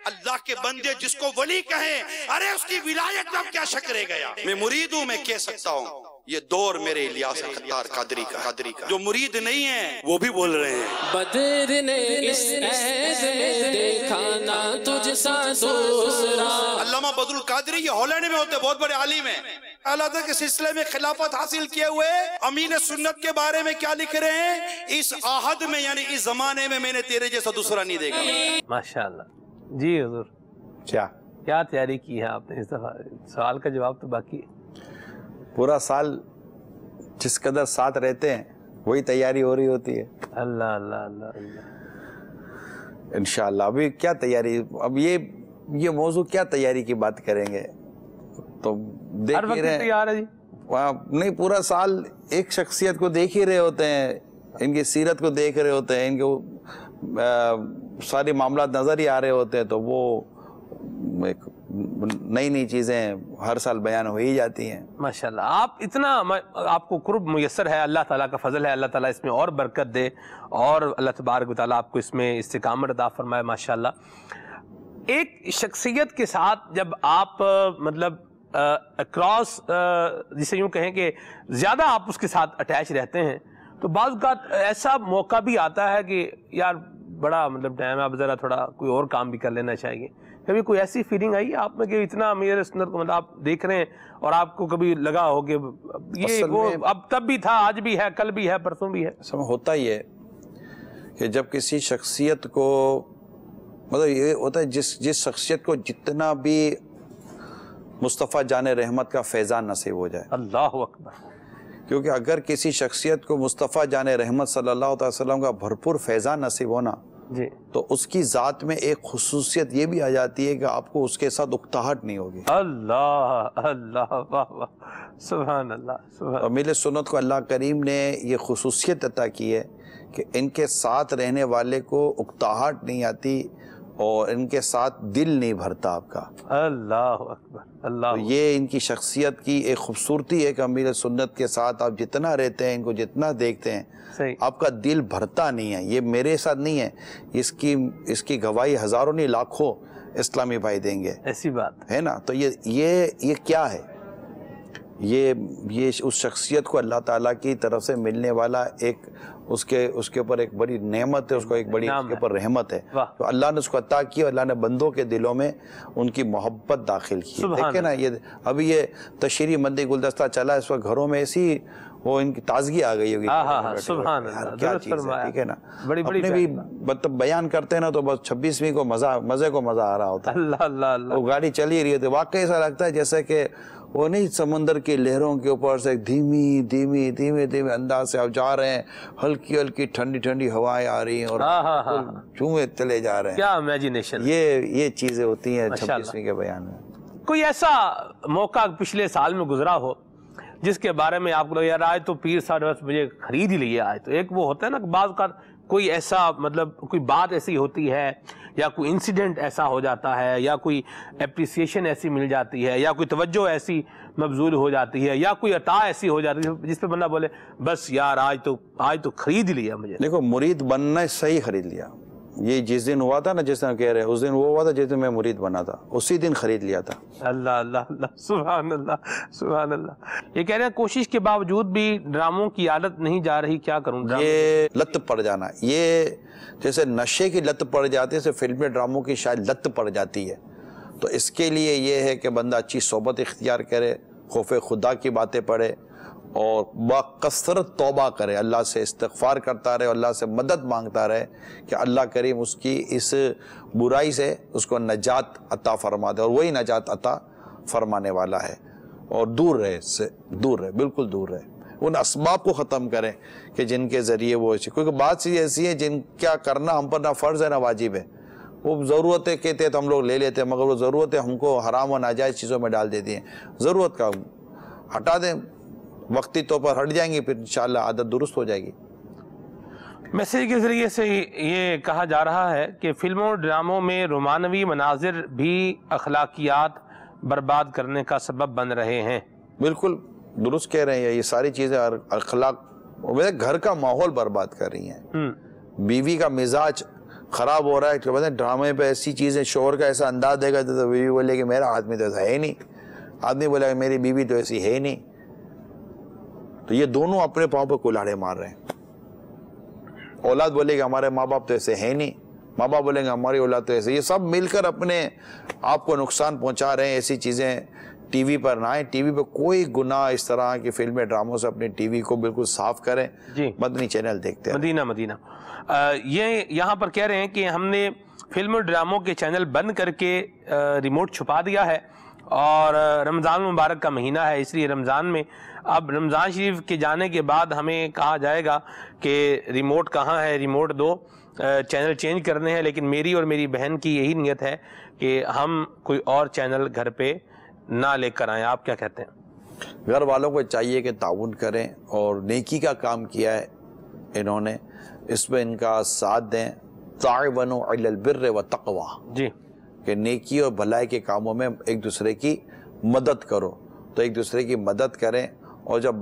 [SPEAKER 8] اللہ کے بندے جس کو ولی کہیں, ارے اس کی ولایت میں اب کیا شک رہ گیا. میں مرید ہوں, میں کہہ سکتا ہوں یہ دور میرے الیاس اختار قادری کا. جو مرید نہیں ہیں وہ بھی بول رہے ہیں
[SPEAKER 9] بدر نے اس عید میں دیکھا نہ تجھ سا دوسرا.
[SPEAKER 8] علامہ بدر القادری یہ ہالینڈ میں ہوتے, بہت بڑے عالم ہیں. اللہ تعالیٰ کے سلسلے میں خلافت حاصل کیے ہوئے امین سنت کے بارے میں کیا لکھ رہے ہیں, اس عہد میں یعنی اس زمانے میں میں نے تیرے جیسا دوسرا نہیں دیکھا.
[SPEAKER 2] ماشاءاللہ. جی حضور کیا تیاری کی ہے آپ نے اس دفعہ؟ سوال کا جواب تو باقی ہے.
[SPEAKER 3] پورا سال جس قدر ساتھ رہتے ہیں وہی تیاری ہو رہی ہوتی ہے.
[SPEAKER 2] اللہ اللہ اللہ اللہ.
[SPEAKER 3] انشاءاللہ ابھی کیا تیاری، اب یہ موضوع کیا تیاری کی بات کریں گے، تو دیکھ ہی رہے ہیں نہیں پورا سال ایک شخصیت کو دیکھ ہی رہے ہوتے ہیں، ان کی سیرت کو دیکھ رہے ہوتے ہیں، ان کو ساری معاملات نظر ہی آ رہے ہوتے ہیں، تو وہ نئی نئی چیزیں ہر سال بیان ہو ہی جاتی ہیں۔
[SPEAKER 2] ماشاءاللہ آپ اتنا آپ کو قرب میسر ہے، اللہ تعالیٰ کا فضل ہے، اللہ تعالیٰ اس میں اور برکت دے اور اللہ تبارک و تعالیٰ آپ کو اس میں استقامت عطا فرمائے ماشاءاللہ۔ ایک شخصیت کے ساتھ جب آپ مطلب اکراس جسے یوں کہیں کہ زیادہ آپ اس کے ساتھ اٹیچ رہتے ہیں، تو بعض اوقات ایسا موقع بھی آتا ہے کہ یار بڑا مطلب ٹائم ہے، اب ذرا تھوڑا کوئی اور کام بھی کر لینا چاہیے۔ کبھی کوئی ایسی فیلنگ آئی آپ میں کہ اتنا امیر سنت کو مطلب آپ دیکھ رہے ہیں اور آپ کو کبھی لگا ہو کہ یہ وہ اب تب بھی تھا، آج بھی ہے، کل بھی ہے، پرسوں بھی ہے؟
[SPEAKER 3] ہوتا ہی ہے کہ جب کسی شخصیت کو مطلب یہ ہوتا ہے جس شخصیت کو جتنا بھی مصطفیٰ جان رحمت کا فیضان نصیب ہو جائے،
[SPEAKER 2] اللہ اکبر،
[SPEAKER 3] کیونکہ اگر کسی شخصیت کو مصطفیٰ جان رحمت صلی اللہ علیہ وسلم کا بھرپور فیضان نصیب ہونا
[SPEAKER 2] جی،
[SPEAKER 3] تو اس کی ذات میں ایک خصوصیت یہ بھی آ جاتی ہے کہ آپ کو اس کے ساتھ اکتاہٹ نہیں ہوگی۔
[SPEAKER 2] اللہ اللہ واہ واہ، سبحان اللہ سبحان۔
[SPEAKER 3] اور میرے سنت کو اللہ کریم نے یہ خصوصیت عطا کی ہے کہ ان کے ساتھ رہنے والے کو اکتاہٹ نہیں آتی اور ان کے ساتھ دل نہیں بھرتا آپ کا۔
[SPEAKER 2] اللہ اکبر اللہ۔
[SPEAKER 3] تو یہ ان کی شخصیت کی ایک خوبصورتی ہے کہ امیر سنت کے ساتھ آپ جتنا رہتے ہیں، ان کو جتنا دیکھتے ہیں، آپ کا دل بھرتا نہیں ہے۔ یہ میرے ساتھ نہیں ہے، اس کی گواہی ہزاروں نہیں لاکھوں اسلامی بھائی دیں گے،
[SPEAKER 2] ایسی بات
[SPEAKER 3] ہے نا۔ تو یہ کیا ہے؟ یہ اس شخصیت کو اللہ تعالیٰ کی طرف سے ملنے والا ایک اس کے اوپر ایک بڑی نعمت ہے، اس کو ایک بڑی اس کے اوپر رحمت ہے، تو اللہ نے اس کو عطا کیا، اللہ نے بندوں کے دلوں میں ان کی محبت داخل کی۔ دیکھیں نا، یہ ابھی یہ تشریح مندی گلدستہ چلا، اس وقت گھروں میں ایسی وہ ان کی تازگی آ گئی ہوگی۔
[SPEAKER 2] سبحان اللہ،
[SPEAKER 3] کیا چیز ہے، ٹھیک ہے نا۔ اپنے بھی مطلب بیان کرتے ہیں نا تو بس 26ویں کو مزے کو مزہ آ رہا ہوتا ہے،
[SPEAKER 2] اللہ اللہ،
[SPEAKER 3] وہ گاڑی چلی رہی ہے تو واقعی ایسا لگتا ہے جیسے کہ وہ نہیں سمندر کی لہروں کے اوپر سے دھیمی دھیمی دھیمے دھیمے انداز سے آپ جا رہے ہیں، ہلکی ہلکی ٹھنڈی ٹھنڈی ہوائیں آ رہی ہیں اور چومے چلے جا رہے ہیں۔
[SPEAKER 2] کیا امیجینیشن،
[SPEAKER 3] یہ چیزیں ہوتی ہیں 26ویں کے بیان میں۔
[SPEAKER 2] کوئی ایسا موقع پچھلے سال میں گزرا ہو جس کے بارے میں آپ کو لگا یار آج تو پیر صاحب بس مجھے خرید ہی لیے آج تو؟ ایک وہ ہوتا ہے نا کہ بعض اوقات کوئی ایسا مطلب کوئی بات ایسی ہوتی ہے یا کوئی انسیڈنٹ ایسا ہو جاتا ہے یا کوئی اپریسیشن ایسی مل جاتی ہے یا کوئی توجہ ایسی مبذول ہو جاتی ہے یا کوئی عطا ایسی ہو جاتی ہے جس پہ بندہ بولے بس یار آج تو خرید ہی لیا مجھے۔
[SPEAKER 3] دیکھو مرید بننا صحیح خرید لیا، یہ جس دن ہوا تھا نا، جس طرح کہہ رہے اس دن وہ ہوا تھا جس دن میں مرید بنا تھا، اسی دن خرید لیا تھا۔
[SPEAKER 2] اللہ اللہ اللہ، سبحان اللہ سبحان اللہ۔ یہ کہہ رہے ہیں کوشش کے باوجود بھی ڈراموں کی عادت نہیں جا رہی، کیا کروں؟
[SPEAKER 3] یہ لت پڑ جانا، یہ جیسے نشے کی لت پڑ جاتی ہے، جیسے فلمیں ڈراموں کی شاید لت پڑ جاتی ہے، تو اس کے لیے یہ ہے کہ بندہ اچھی صحبت اختیار کرے، خوف خدا کی باتیں پڑھے اور بکثرت توبہ کرے، اللہ سے استغفار کرتا رہے، اللہ سے مدد مانگتا رہے کہ اللہ کریم اس کی اس برائی سے اس کو نجات عطا فرما دے، اور وہی نجات عطا فرمانے والا ہے، اور دور رہے اس سے، دور رہے، بالکل دور رہے، ان اسباب کو ختم کریں کہ جن کے ذریعے وہ کیونکہ بات چیز ایسی ہے جن کیا کرنا ہم پر نہ فرض ہے نہ واجب ہے، وہ ضرورتیں کہتے ہیں تو ہم لوگ لے لیتے ہیں، مگر وہ ضرورتیں ہم کو حرام و ناجائز چیزوں میں ڈال دیتی ہیں، ضرورت کا ہٹا دیں، وقتی طور پر ہٹ جائیں گے، پھر انشاءاللہ عادت درست ہو جائے گی۔
[SPEAKER 2] میسیج کے ذریعے سے یہ کہا جا رہا ہے کہ فلموں اور ڈراموں میں رومانوی مناظر بھی اخلاقیات برباد کرنے کا سبب بن رہے ہیں۔
[SPEAKER 3] بالکل درست کہہ رہے ہیں، یہ ساری چیزیں اخلاق گھر کا ماحول برباد کر رہی ہیں، بیوی کا مزاج خراب ہو رہا ہے، کہ ڈرامے پہ ایسی چیزیں، شوہر کا ایسا انداز دے گا تو بیوی بولے کہ میرا آدمی تو ایسا ہے نہیں، آدمی بولے کہ میری بیوی تو ایسی ہے نہیں، تو یہ دونوں اپنے پاؤں پہ کلاڑے مار رہے ہیں۔ اولاد بولے کہ ہمارے ماں باپ تو ایسے ہیں نہیں، ماں باپ بولیں گے ہماری اولاد تو ایسے، یہ سب مل کر اپنے آپ کو نقصان پہنچا رہے ہیں۔ ایسی چیزیں ٹی وی پر نہ آئیں، ٹی وی پہ کوئی گناہ اس طرح کی فلمیں ڈراموں سے اپنے ٹی وی کو بالکل صاف کریں، مدنی چینل دیکھتے ہیں۔
[SPEAKER 2] مدینہ یہ یہاں پر کہہ رہے ہیں کہ ہم نے فلم اور ڈراموں کے چینل بند کر کے ریموٹ چھپا دیا ہے، اور رمضان مبارک کا مہینہ ہے، اس لیے رمضان میں اب رمضان شریف کے جانے کے بعد ہمیں کہا جائے گا کہ ریموٹ کہاں ہے، ریموٹ دو، چینل چینج کرنے ہیں، لیکن میری اور میری بہن کی یہی نیت ہے کہ ہم کوئی اور چینل گھر پہ نہ لے کر آئیں. آپ کیا کہتے ہیں؟
[SPEAKER 3] گھر والوں کو چاہیے کہ تعاون کریں، اور نیکی کا کام کیا ہے انہوں نے، اس میں ان کا ساتھ دیں. تعاونوا علی البر والتقوی،
[SPEAKER 2] جی، کہ
[SPEAKER 3] نیکی اور بھلائی کے کاموں میں ایک دوسرے کی مدد کرو. تو ایک دوسرے کی مدد کریں، اور جب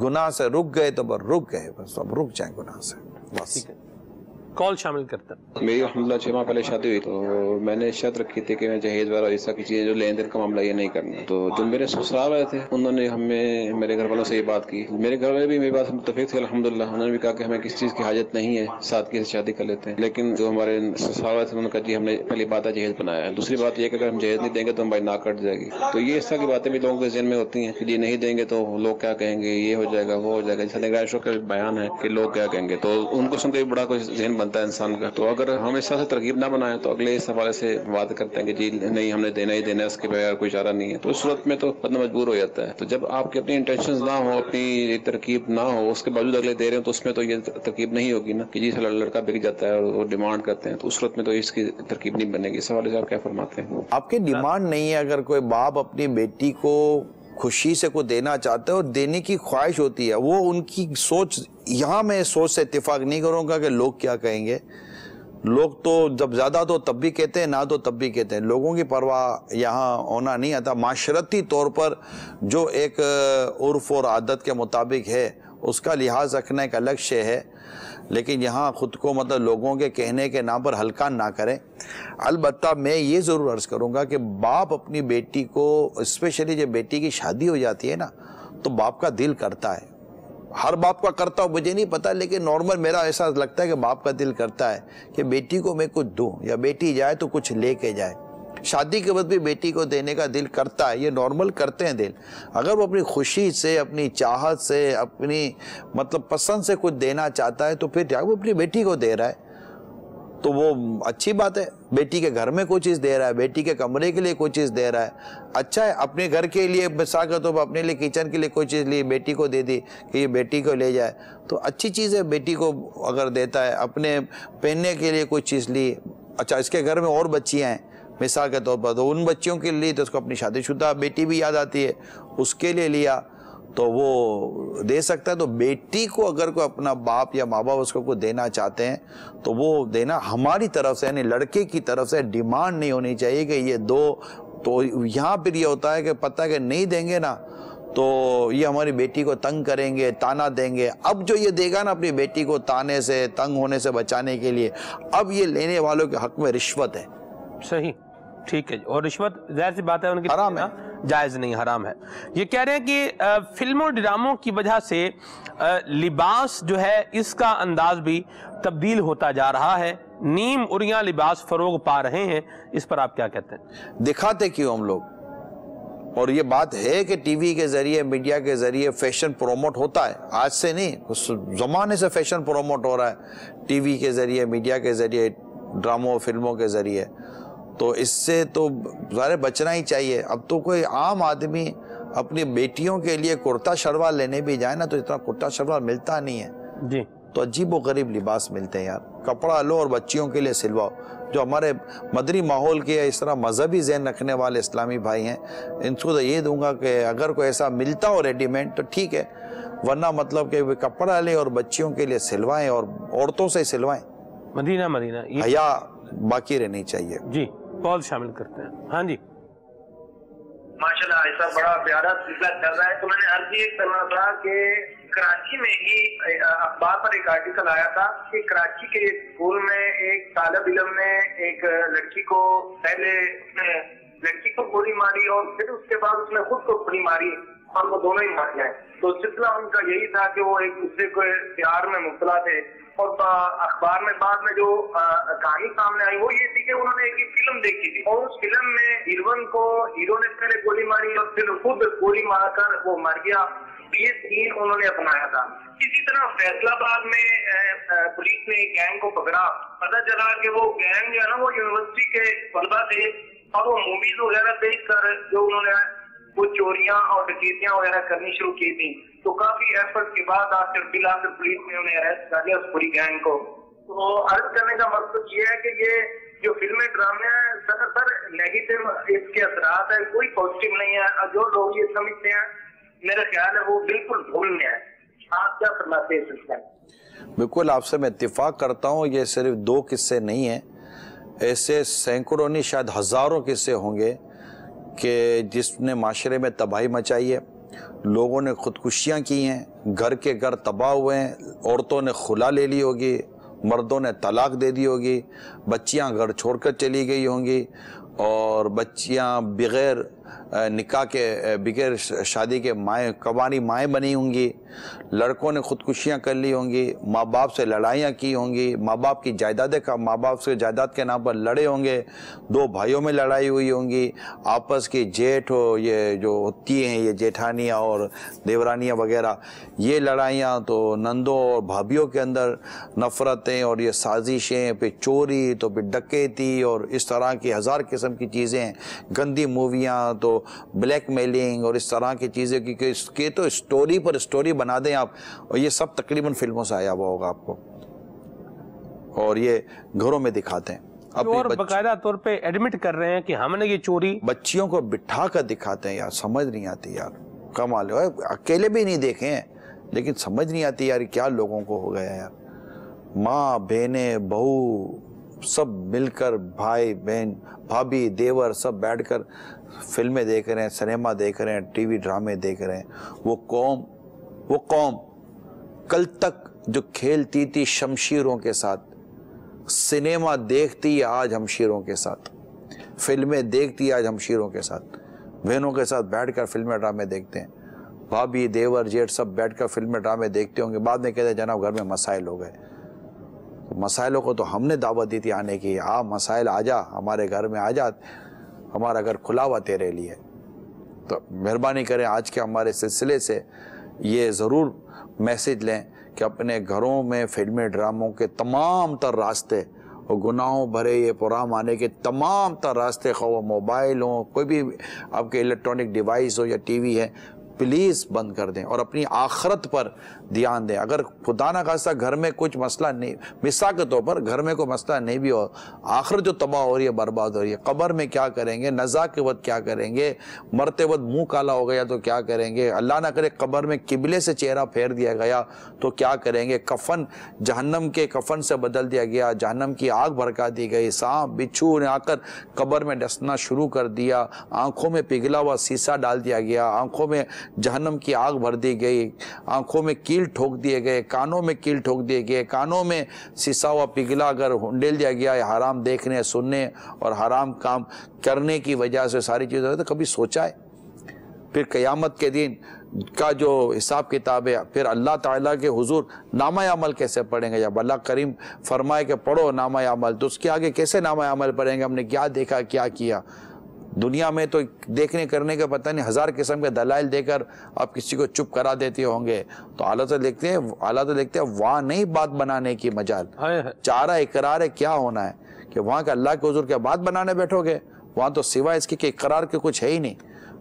[SPEAKER 3] گناہ سے رک گئے تو بس رک گئے، بس اب رک جائیں گناہ سے بس.
[SPEAKER 2] کال شامل کرتا ہے.
[SPEAKER 10] میری الحمدللہ 6 ماہ پہلے شادی ہوئی، تو میں نے شرط رکھی تھی کہ میں جہیز وغیرہ ایسا کی چیز جو لین دین کا معاملہ یہ نہیں کرنا. تو جو میرے سسرال والے تھے انہوں نے ہمیں میرے گھر والوں سے یہ بات کی. میرے گھر والے بھی میری بات سے متفق تھے الحمدللہ. انہوں نے بھی کہا کہ ہمیں کسی چیز کی حاجت نہیں ہے، سادگی سے شادی کر لیتے ہیں. لیکن جو ہمارے سسرال والے تھے انہوں نے کہا جی ہم نے پہلی بات ہے جہیز بنایا ہے، دوسری بات یہ کہ اگر ہم جہیز نہیں دیں گے تو ہماری ناک کٹ جائے گی. تو یہ اس طرح کی باتیں بھی لوگوں کے ذہن میں ہوتی ہیں کہ جی نہیں دیں گے تو لوگ کیا کہیں گے، یہ ہو جائے گا وہ ہو جائے گا. جیسا نگران شورا کا بیان ہے کہ لوگ کیا کہیں گے، تو ان کو سن کے بڑا کوئی ذہن بنتا ہے انسان کا. تو اگر ہم اس طرح سے ترغیب نہ بنائیں تو اگلے اس حوالے سے بات کرتے ہیں کہ جی نہیں ہم نے دینا ہی دینا ہے، اس کے بغیر کوئی چارہ نہیں ہے. تو اس صورت میں تو بندہ مجبور ہو جاتا ہے. تو جب آپ کی اپنی انٹینشنز نہ ہو، اپنی ترکیب نہ ہو، اس کے باوجود اگلے دے رہے ہیں، تو اس میں تو یہ ترکیب نہیں ہوگی نا کہ جی لڑکا بک جاتا ہے اور وہ ڈیمانڈ کرتے ہیں. تو اس صورت میں تو اس کی ترکیب نہیں بنے گی. اس حوالے سے آپ کیا فرماتے ہیں؟
[SPEAKER 3] آپ کی ڈیمانڈ نہیں ہے. اگر کوئی باپ اپنی بیٹی کو خوشی سے کو دینا چاہتا ہے اور دینے کی خواہش ہوتی ہے، وہ ان کی سوچ، یہاں میں سوچ سے اتفاق نہیں کروں گا کہ لوگ کیا کہیں گے. لوگ تو جب زیادہ تو تب بھی کہتے ہیں، نہ تو تب بھی کہتے ہیں. لوگوں کی پرواہ یہاں ہونا نہیں آتا. معاشرتی طور پر جو ایک عرف اور عادت کے مطابق ہے اس کا لحاظ رکھنا ایک الگ شے ہے، لیکن یہاں خود کو مطلب لوگوں کے کہنے کے نام پر ہلکا نہ کریں. البتہ میں یہ ضرور عرض کروں گا کہ باپ اپنی بیٹی کو، اسپیشلی جب بیٹی کی شادی ہو جاتی ہے نا، تو باپ کا دل کرتا ہے. ہر باپ کا کرتا ہو مجھے نہیں پتا، لیکن نارمل میرا ایسا لگتا ہے کہ باپ کا دل کرتا ہے کہ بیٹی کو میں کچھ دوں، یا بیٹی جائے تو کچھ لے کے جائے. شادی کے بعد بھی بیٹی کو دینے کا دل کرتا ہے، یہ نارمل کرتے ہیں دل. اگر وہ اپنی خوشی سے، اپنی چاہت سے، اپنی مطلب پسند سے کچھ دینا چاہتا ہے تو پھر وہ اپنی بیٹی کو دے رہا ہے تو وہ اچھی بات ہے. بیٹی کے گھر میں کوئی چیز دے رہا ہے، بیٹی کے کمرے کے لیے کوئی چیز دے رہا ہے، اچھا ہے. اپنے گھر کے لیے مثال کے طور پر اپنے لیے کچن کے لیے کوئی چیز لی، بیٹی کو دے دی کہ یہ بیٹی کو لے جائے، تو اچھی چیز ہے. بیٹی کو اگر دیتا ہے، اپنے پہننے کے لیے کوئی چیز لی، اچھا اس کے گھر میں اور بچیاں ہیں مثال کے طور پر، تو ان بچیوں کے لیے تو اس کو اپنی شادی شدہ بیٹی بھی یاد آتی ہے، اس کے لیے لیا تو وہ دے سکتا ہے. تو بیٹی کو اگر کوئی اپنا باپ یا ماں باپ اس کو دینا چاہتے ہیں تو وہ دینا ہماری طرف سے، یعنی لڑکے کی طرف سے ڈیمانڈ نہیں ہونی چاہیے کہ یہ دو. تو یہاں پھر یہ ہوتا ہے کہ پتہ ہے کہ نہیں دیں گے نا تو یہ ہماری بیٹی کو تنگ کریں گے، تانا دیں گے. اب جو یہ دے گا نا اپنی بیٹی کو تانے سے، تنگ ہونے سے بچانے کے لیے، اب یہ لینے والوں کے حق میں رشوت ہے.
[SPEAKER 2] صحیح، ٹھیک ہے. اور رشوت ظاہر سی بات ہے ان کی
[SPEAKER 3] حرام ہے،
[SPEAKER 2] جائز نہیں، حرام ہے. یہ کہہ رہے ہیں کہ فلموں ڈراموں کی وجہ سے لباس جو ہے اس کا انداز بھی تبدیل ہوتا جا رہا ہے، نیم عریاں لباس فروغ پا رہے ہیں. اس پر آپ کیا کہتے ہیں؟
[SPEAKER 3] دکھاتے کیوں ہم لوگ؟ اور یہ بات ہے کہ ٹی وی کے ذریعے، میڈیا کے ذریعے فیشن پروموٹ ہوتا ہے. آج سے نہیں، اس زمانے سے فیشن پروموٹ ہو رہا ہے ٹی وی کے ذریعے، میڈیا کے ذریعے، ڈراموں فلموں کے ذریعے. تو اس سے تو ظاہر بچنا ہی چاہیے. اب تو کوئی عام آدمی اپنی بیٹیوں کے لیے کرتا شلوار لینے بھی جائے نا تو اتنا کرتا شلوار ملتا نہیں ہے
[SPEAKER 2] جی.
[SPEAKER 3] تو عجیب و غریب لباس ملتے ہیں یار. کپڑا لو اور بچیوں کے لیے سلواؤ. جو ہمارے مدنی ماحول کے اس طرح مذہبی ذہن رکھنے والے اسلامی بھائی ہیں، ان کو تو یہ دوں گا کہ اگر کوئی ایسا ملتا ہو ریڈی میڈ تو ٹھیک ہے، ورنہ مطلب کہ کپڑا لیں اور بچیوں کے لیے سلوائیں، اور عورتوں سے سلوائیں.
[SPEAKER 2] مدینہ
[SPEAKER 3] حیا باقی رہنی چاہیے.
[SPEAKER 2] جی، کال شامل کرتے ہیں. ہاں جی.
[SPEAKER 11] ماشاءاللہ ایسا بڑا پیارا سلسلہ چل رہا ہے. تو میں نے عرض یہ کرنا تھا کہ کراچی میں ہی اخبار پر ایک آرٹیکل آیا تھا کہ کراچی کے ایک اسکول میں ایک طالب علم نے ایک لڑکی کو پہلے لڑکی کو گولی ماری اور پھر اس کے بعد اس نے خود کو گولی ماری اور وہ دونوں ہی مار گئے. تو سلسلہ ان کا یہی تھا کہ وہ ایک دوسرے کو پیار میں مبتلا تھے. اور اخبار میں بعد میں جو کہانی سامنے آئی وہ یہ تھی کہ انہوں نے ایک فلم دیکھی تھی اور اس فلم میں ہیروئن کو ہیرو نے پہلے گولی ماری اور پھر خود گولی مار کر وہ مر گیا. یہ سین انہوں نے اپنایا تھا. اسی طرح فیصل آباد میں پولیس نے ایک گینگ کو پکڑا. پتہ چلا کہ وہ گینگ جو ہے نا وہ یونیورسٹی کے طلبہ تھے اور وہ موویز وغیرہ دیکھ کر جو انہوں نے وہ چوریاں اور ڈکیتیاں وغیرہ کرنی شروع کی تھی. تو کافی ایفرٹ کے بعد آخر پولیس نے انہیں اریسٹ کر لیا اس پوری گینگ کو. تو عرض کرنے کا مقصد یہ ہے کہ یہ جو فلمیں ڈرامے ہیں سر نیگیٹو اس کے اثرات ہیں، کوئی پازیٹیو نہیں ہے. جو لوگ یہ سمجھتے ہیں میرا خیال ہے وہ بالکل بھول میں ہے. آپ کیا فرماتے ہیں اس سلسلے میں؟
[SPEAKER 3] بالکل آپ سے میں اتفاق کرتا ہوں. یہ صرف 2 قصے نہیں ہیں، ایسے سینکڑوں نہیں شاید ہزاروں قصے ہوں گے کہ جس نے معاشرے میں تباہی مچائی ہے. لوگوں نے خودکشیاں کی ہیں، گھر کے گھر تباہ ہوئے ہیں، عورتوں نے خلا لے لی ہوگی، مردوں نے طلاق دے دی ہوگی، بچیاں گھر چھوڑ کر چلی گئی ہوں گی، اور بچیاں بغیر نکاح کے بغیر شادی کے کوانی مائیں بنی ہوں گی. لڑکوں نے خودکشیاں کر لی ہوں گی، ماں باپ سے لڑائیاں کی ہوں گی، ماں باپ کی ماں باپ سے جائیداد کے نام پر لڑے ہوں گے، 2 بھائیوں میں لڑائی ہوئی ہوں گی، آپس کی جیٹھ یہ جو ہوتی ہیں یہ جیٹھانیاں اور دیورانیاں وغیرہ، یہ لڑائیاں، تو نندوں اور بھابھیوں کے اندر نفرتیں اور یہ سازشیں، پھر چوری، تو پھر ڈکیتی اور اس طرح کی 1000 قسم کی چیزیں، گندی موویاں، تو بلیک میلنگ اور اس طرح کی چیزیں کی تو سٹوری پر سٹوری بنا دیں آپ، اور یہ سب تقریباً فلموں سے آیا ہوا ہوگا آپ کو، اور یہ گھروں میں دکھاتے ہیں.
[SPEAKER 2] اور باقاعدہ طور پہ ایڈمٹ کر رہے ہیں کہ ہم نے یہ چوری،
[SPEAKER 3] بچیوں کو بٹھا کر دکھاتے ہیں. یار سمجھ نہیں آتی یار، کمال ہے. اکیلے بھی نہیں دیکھے ہیں لیکن سمجھ نہیں آتی یار کیا لوگوں کو ہو گیا یار. ماں بہنیں بہو سب مل کر، بھائی بہن بھابھی دیور سب بیٹھ کر فلمیں دیکھ رہے ہیں، سنیما دیکھ رہے ہیں، ٹی وی ڈرامے دیکھ رہے ہیں. وہ قوم کل تک جو کھیلتی تھی شمشیروں کے ساتھ، سنیما دیکھتی ہے آج ہمشیروں کے ساتھ، فلمیں دیکھتی ہے آج ہمشیروں کے ساتھ، بہنوں کے ساتھ بیٹھ کر فلمیں ڈرامے دیکھتے ہیں. بھابھی دیور جیٹ سب بیٹھ کر فلمیں ڈرامے دیکھتے ہوں گے. بعد میں کہتے ہیں جناب گھر میں مسائل ہو گئے. مسائلوں کو تو ہم نے دعوت دی تھی آنے کی، مسائل آ جا ہمارے گھر میں، آ جا، ہمارا گھر کھلا ہوا تیرے لیے. تو مہربانی کریں آج کے ہمارے سلسلے سے یہ ضرور میسج لیں کہ اپنے گھروں میں فلمی ڈراموں کے تمام تر راستے اور گناہوں بھرے یہ پروگرام آنے کے تمام تر راستے، خواہ موبائل ہوں، کوئی بھی آپ کے الیکٹرانک ڈیوائس ہو یا ٹی وی ہے، پلیز بند کر دیں اور اپنی آخرت پر دھیان دیں. اگر خدا نہ خواستہ گھر میں کچھ مسئلہ نہیں، مثال کے طور پر گھر میں کوئی مسئلہ نہیں بھی ہو، آخرت جو تباہ ہو رہی ہے، برباد ہو رہی ہے، قبر میں کیا کریں گے، نزا کے وقت کیا کریں گے، مرتے وقت منہ کالا ہو گیا تو کیا کریں گے، اللہ نہ کرے قبر میں قبلے سے چہرہ پھیر دیا گیا تو کیا کریں گے، کفن جہنم کے کفن سے بدل دیا گیا، جہنم کی آگ بھڑکا دی گئی، سانپ بچھو نے آ کر قبر میں ڈسنا شروع کر دیا، آنکھوں میں پگھلا ہوا سیسا ڈال دیا گیا، آنکھوں میں جہنم کی آگ بھر دی گئی، آنکھوں میں کیل ٹھوک دیے گئے، کانوں میں کیل ٹھوک دیے گئے، کانوں میں سیسا ہوا پگھلا اگر ہنڈیل دیا گیا ہے حرام دیکھنے سننے اور حرام کام کرنے کی وجہ سے ساری چیزیں. تو کبھی سوچا ہے پھر قیامت کے دن کا جو حساب کتاب ہے، پھر اللہ تعالیٰ کے حضور نامہ عمل کیسے پڑھیں گے؟ جب اللہ کریم فرمائے کہ پڑھو نامہ عمل، تو اس کے آگے کیسے نامہ عمل پڑھیں گے؟ ہم نے کیا دیکھا کیا کیا؟ دنیا میں تو دیکھنے کرنے کا پتہ نہیں 1000 قسم کے دلائل دے کر آپ کسی کو چپ کرا دیتے ہوں گے. تو اعلیٰ تو دیکھتے ہیں وہاں نہیں بات بنانے کی مجال، چارہ اقرار ہے کیا ہونا ہے کہ وہاں کے اللہ کے حضور کیا بات بنانے بیٹھو گے؟ وہاں تو سوائے اس کی کہ اقرار کے کچھ ہے ہی نہیں.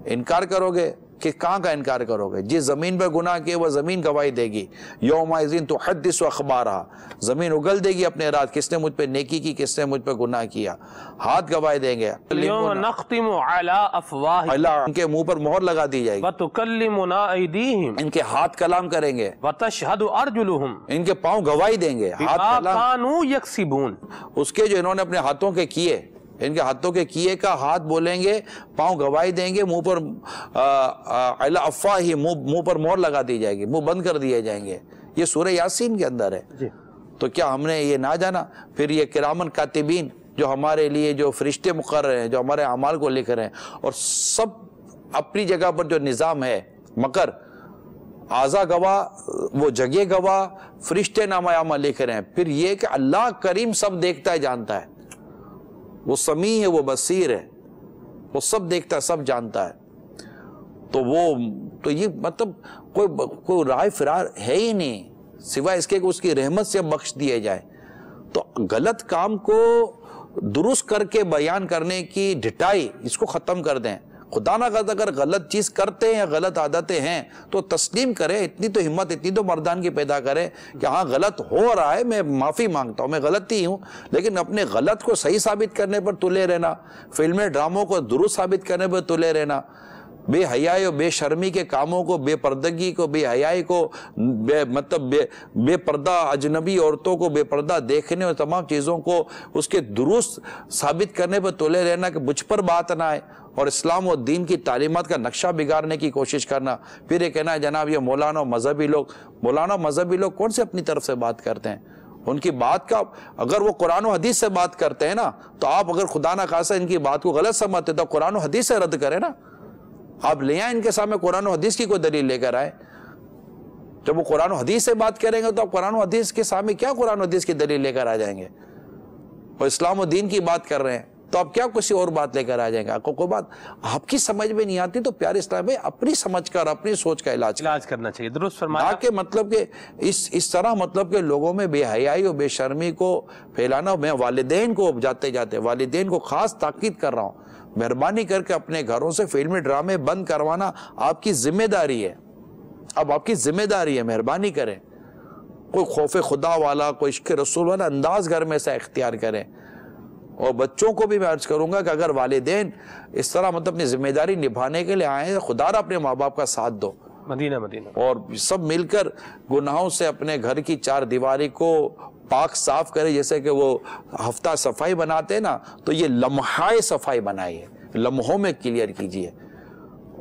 [SPEAKER 3] انکار کرو گے کہ کہاں کا انکار کرو گے؟ جس زمین پہ گناہ کیے وہ زمین گواہی دے گی. یومئذ تحدث اخبارہا، زمین اگل دے گی اپنے رات، کس نے مجھ پہ نیکی کی، کس نے مجھ پہ گناہ کیا. ہاتھ گواہی دیں گے،
[SPEAKER 2] اليوم نختم علی افواہہم،
[SPEAKER 3] ان کے منہ پر مہر لگا دی جائے گی،
[SPEAKER 2] وتکلمنا ایدیہم،
[SPEAKER 3] ان کے ہاتھ کلام کریں گے،
[SPEAKER 2] وتشہد ارجلہم،
[SPEAKER 3] ان کے پاؤں گواہی دیں گے،
[SPEAKER 2] بما کانوا یکسبون،
[SPEAKER 3] اس کے جو انہوں نے اپنے ہاتھوں کے کیے، ان کے ہاتھوں کے کیے کا ہاتھ بولیں گے، پاؤں گواہی دیں گے، منہ پر علی افواہہم، منہ پر مہر لگا دی جائے گی، منہ بند کر دیے جائیں گے. یہ سورہ یاسین کے اندر ہے. تو کیا ہم نے یہ نہ جانا؟ پھر یہ کرامن کاتبین جو ہمارے لیے جو فرشتے مقرر ہیں، جو ہمارے اعمال کو لکھ رہے ہیں، اور سب اپنی جگہ پر جو نظام ہے، مگر اعضا گواہ، وہ جگہ گواہ، فرشتے نامہ عمل لکھ رہے ہیں. پھر یہ کہ اللہ کریم سب دیکھتا ہے جانتا ہے، وہ سمیع ہے، وہ بصیر ہے، وہ سب دیکھتا ہے سب جانتا ہے. تو یہ مطلب کوئی رائے فرار ہے ہی نہیں سوائے اس کے کہ اس کی رحمت سے بخش دیے جائے. تو غلط کام کو درست کر کے بیان کرنے کی ڈھٹائی، اس کو ختم کر دیں. خدا نہ خواستہ اگر غلط چیز کرتے ہیں یا غلط عادتیں ہیں تو تسلیم کرے، اتنی تو ہمت، اتنی تو مردان کی پیدا کرے کہ ہاں غلط ہو رہا ہے، میں معافی مانگتا ہوں، میں غلطی ہوں، لیکن اپنے غلط کو صحیح ثابت کرنے پر تلے رہنا، فلمیں ڈراموں کو درست ثابت کرنے پر تلے رہنا، بے حیائی و بے شرمی کے کاموں کو، بے پردگی کو، بے حیائی کو، بے پردہ اجنبی عورتوں کو بے پردہ دیکھنے اور تمام چیزوں کو اس کے درست ثابت کرنے پر تلے رہنا کہ مجھ پر بات نہ آئے، اور اسلام و دین کی تعلیمات کا نقشہ بگاڑنے کی کوشش کرنا، پھر یہ کہنا ہے جناب یہ مولانا مذہبی لوگ کون سے اپنی طرف سے بات کرتے ہیں؟ ان کی بات کا اگر وہ قرآن و حدیث سے بات کرتے ہیں نا تو آپ اگر خدا نہ خواستہ ان کی بات کو غلط سمجھتے تو قرآن و حدیث سے رد کریں نا، آپ لے آئیں ان کے سامنے قرآن و حدیث کی کوئی دلیل لے کر آئے۔ جب وہ قرآن و حدیث سے بات کریں گے تو آپ قرآن و حدیث کے سامنے کیا قرآن و حدیث کی دلیل لے کر آ جائیں گے؟ وہ اسلام و دین کی بات کر رہے ہیں تو آپ کیا کسی اور بات لے کر آ جائیں گے؟ آپ کو کوئی بات آپ کی سمجھ میں نہیں آتی تو پیارے اسلام میں اپنی سمجھ کر اپنی سوچ کا علاج
[SPEAKER 2] کرنا چاہیے، درست فرمایا۔
[SPEAKER 3] کہ مطلب کہ اس طرح مطلب کہ لوگوں میں بے حیائی اور بے شرمی کو پھیلانا، میں والدین کو جاتے والدین کو خاص تاکید کر رہا ہوں، مہربانی کر کے اپنے گھروں سے فلمی ڈرامے بند کروانا آپ کی ذمہ داری ہے، اب آپ کی ذمہ داری ہے، مہربانی کریں، کوئی خوف خدا والا، کوئی عشق رسول والا انداز گھر میں سے اختیار کریں۔ اور بچوں کو بھی میں عرض کروں گا کہ اگر والدین اس طرح مطلب اپنی ذمہ داری نبھانے کے لیے آئے ہیں، خدا را اپنے ماں باپ کا ساتھ دو،
[SPEAKER 2] مدینہ
[SPEAKER 3] اور سب مل کر گناہوں سے اپنے گھر کی چار دیواری کو پاک صاف کرے، جیسے کہ وہ ہفتہ صفائی بناتے ہیں نا تو یہ لمحہ صفائی بنائی ہے، لمحوں میں کلیئر کیجئے،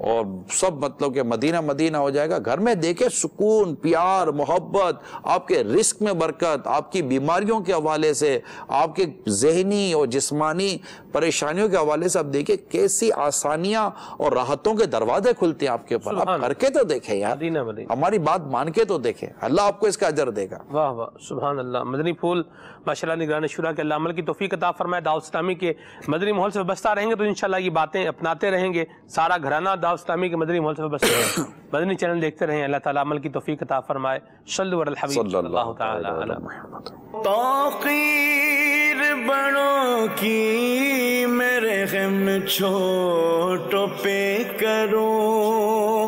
[SPEAKER 3] اور سب مطلب کہ مدینہ ہو جائے گا۔ گھر میں دیکھیں سکون، پیار، محبت، آپ کے رزق میں برکت، آپ کی بیماریوں کے حوالے سے، آپ کے ذہنی اور جسمانی پریشانیوں کے حوالے سے آپ دیکھیں کیسی آسانیاں اور راحتوں کے دروازے کھلتے ہیں آپ کے اوپر۔ آپ کر کے تو دیکھیں یار، ہماری بات مان کے تو دیکھیں، اللہ آپ کو اس کا اجر دے گا۔
[SPEAKER 2] واہ واہ، سبحان اللہ۔ مدنی پھول ماشاءاللہ نگران شورا کے اللہ عمل کی توفیق عطا فرمائے۔ دعوت اسلامی کے مدنی ماحول سے وابستہ رہیں گے تو انشاءاللہ یہ باتیں اپناتے رہیں گے، سارا گھرانہ دعوت اسلامی کے مدنی ماحول سے وابستہ رہیں، مدنی چینل دیکھتے رہیں۔ اللہ تعالیٰ عمل کی توفیق عطا فرمائے۔ صلو علی الحبیب صلی اللہ تعالی علی محمد۔
[SPEAKER 1] توقیر بڑوں کی میرے غم چھوٹوں پہ کروں،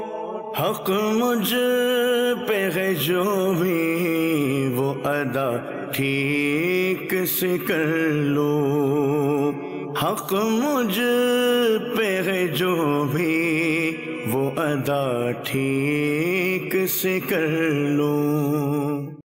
[SPEAKER 1] حق مجھ پہ ہے جو بھی وہ ادا ٹھیک سے کر لوں، حق مجھ پہ ہے جو بھی وہ ادا ٹھیک سے کر لوں۔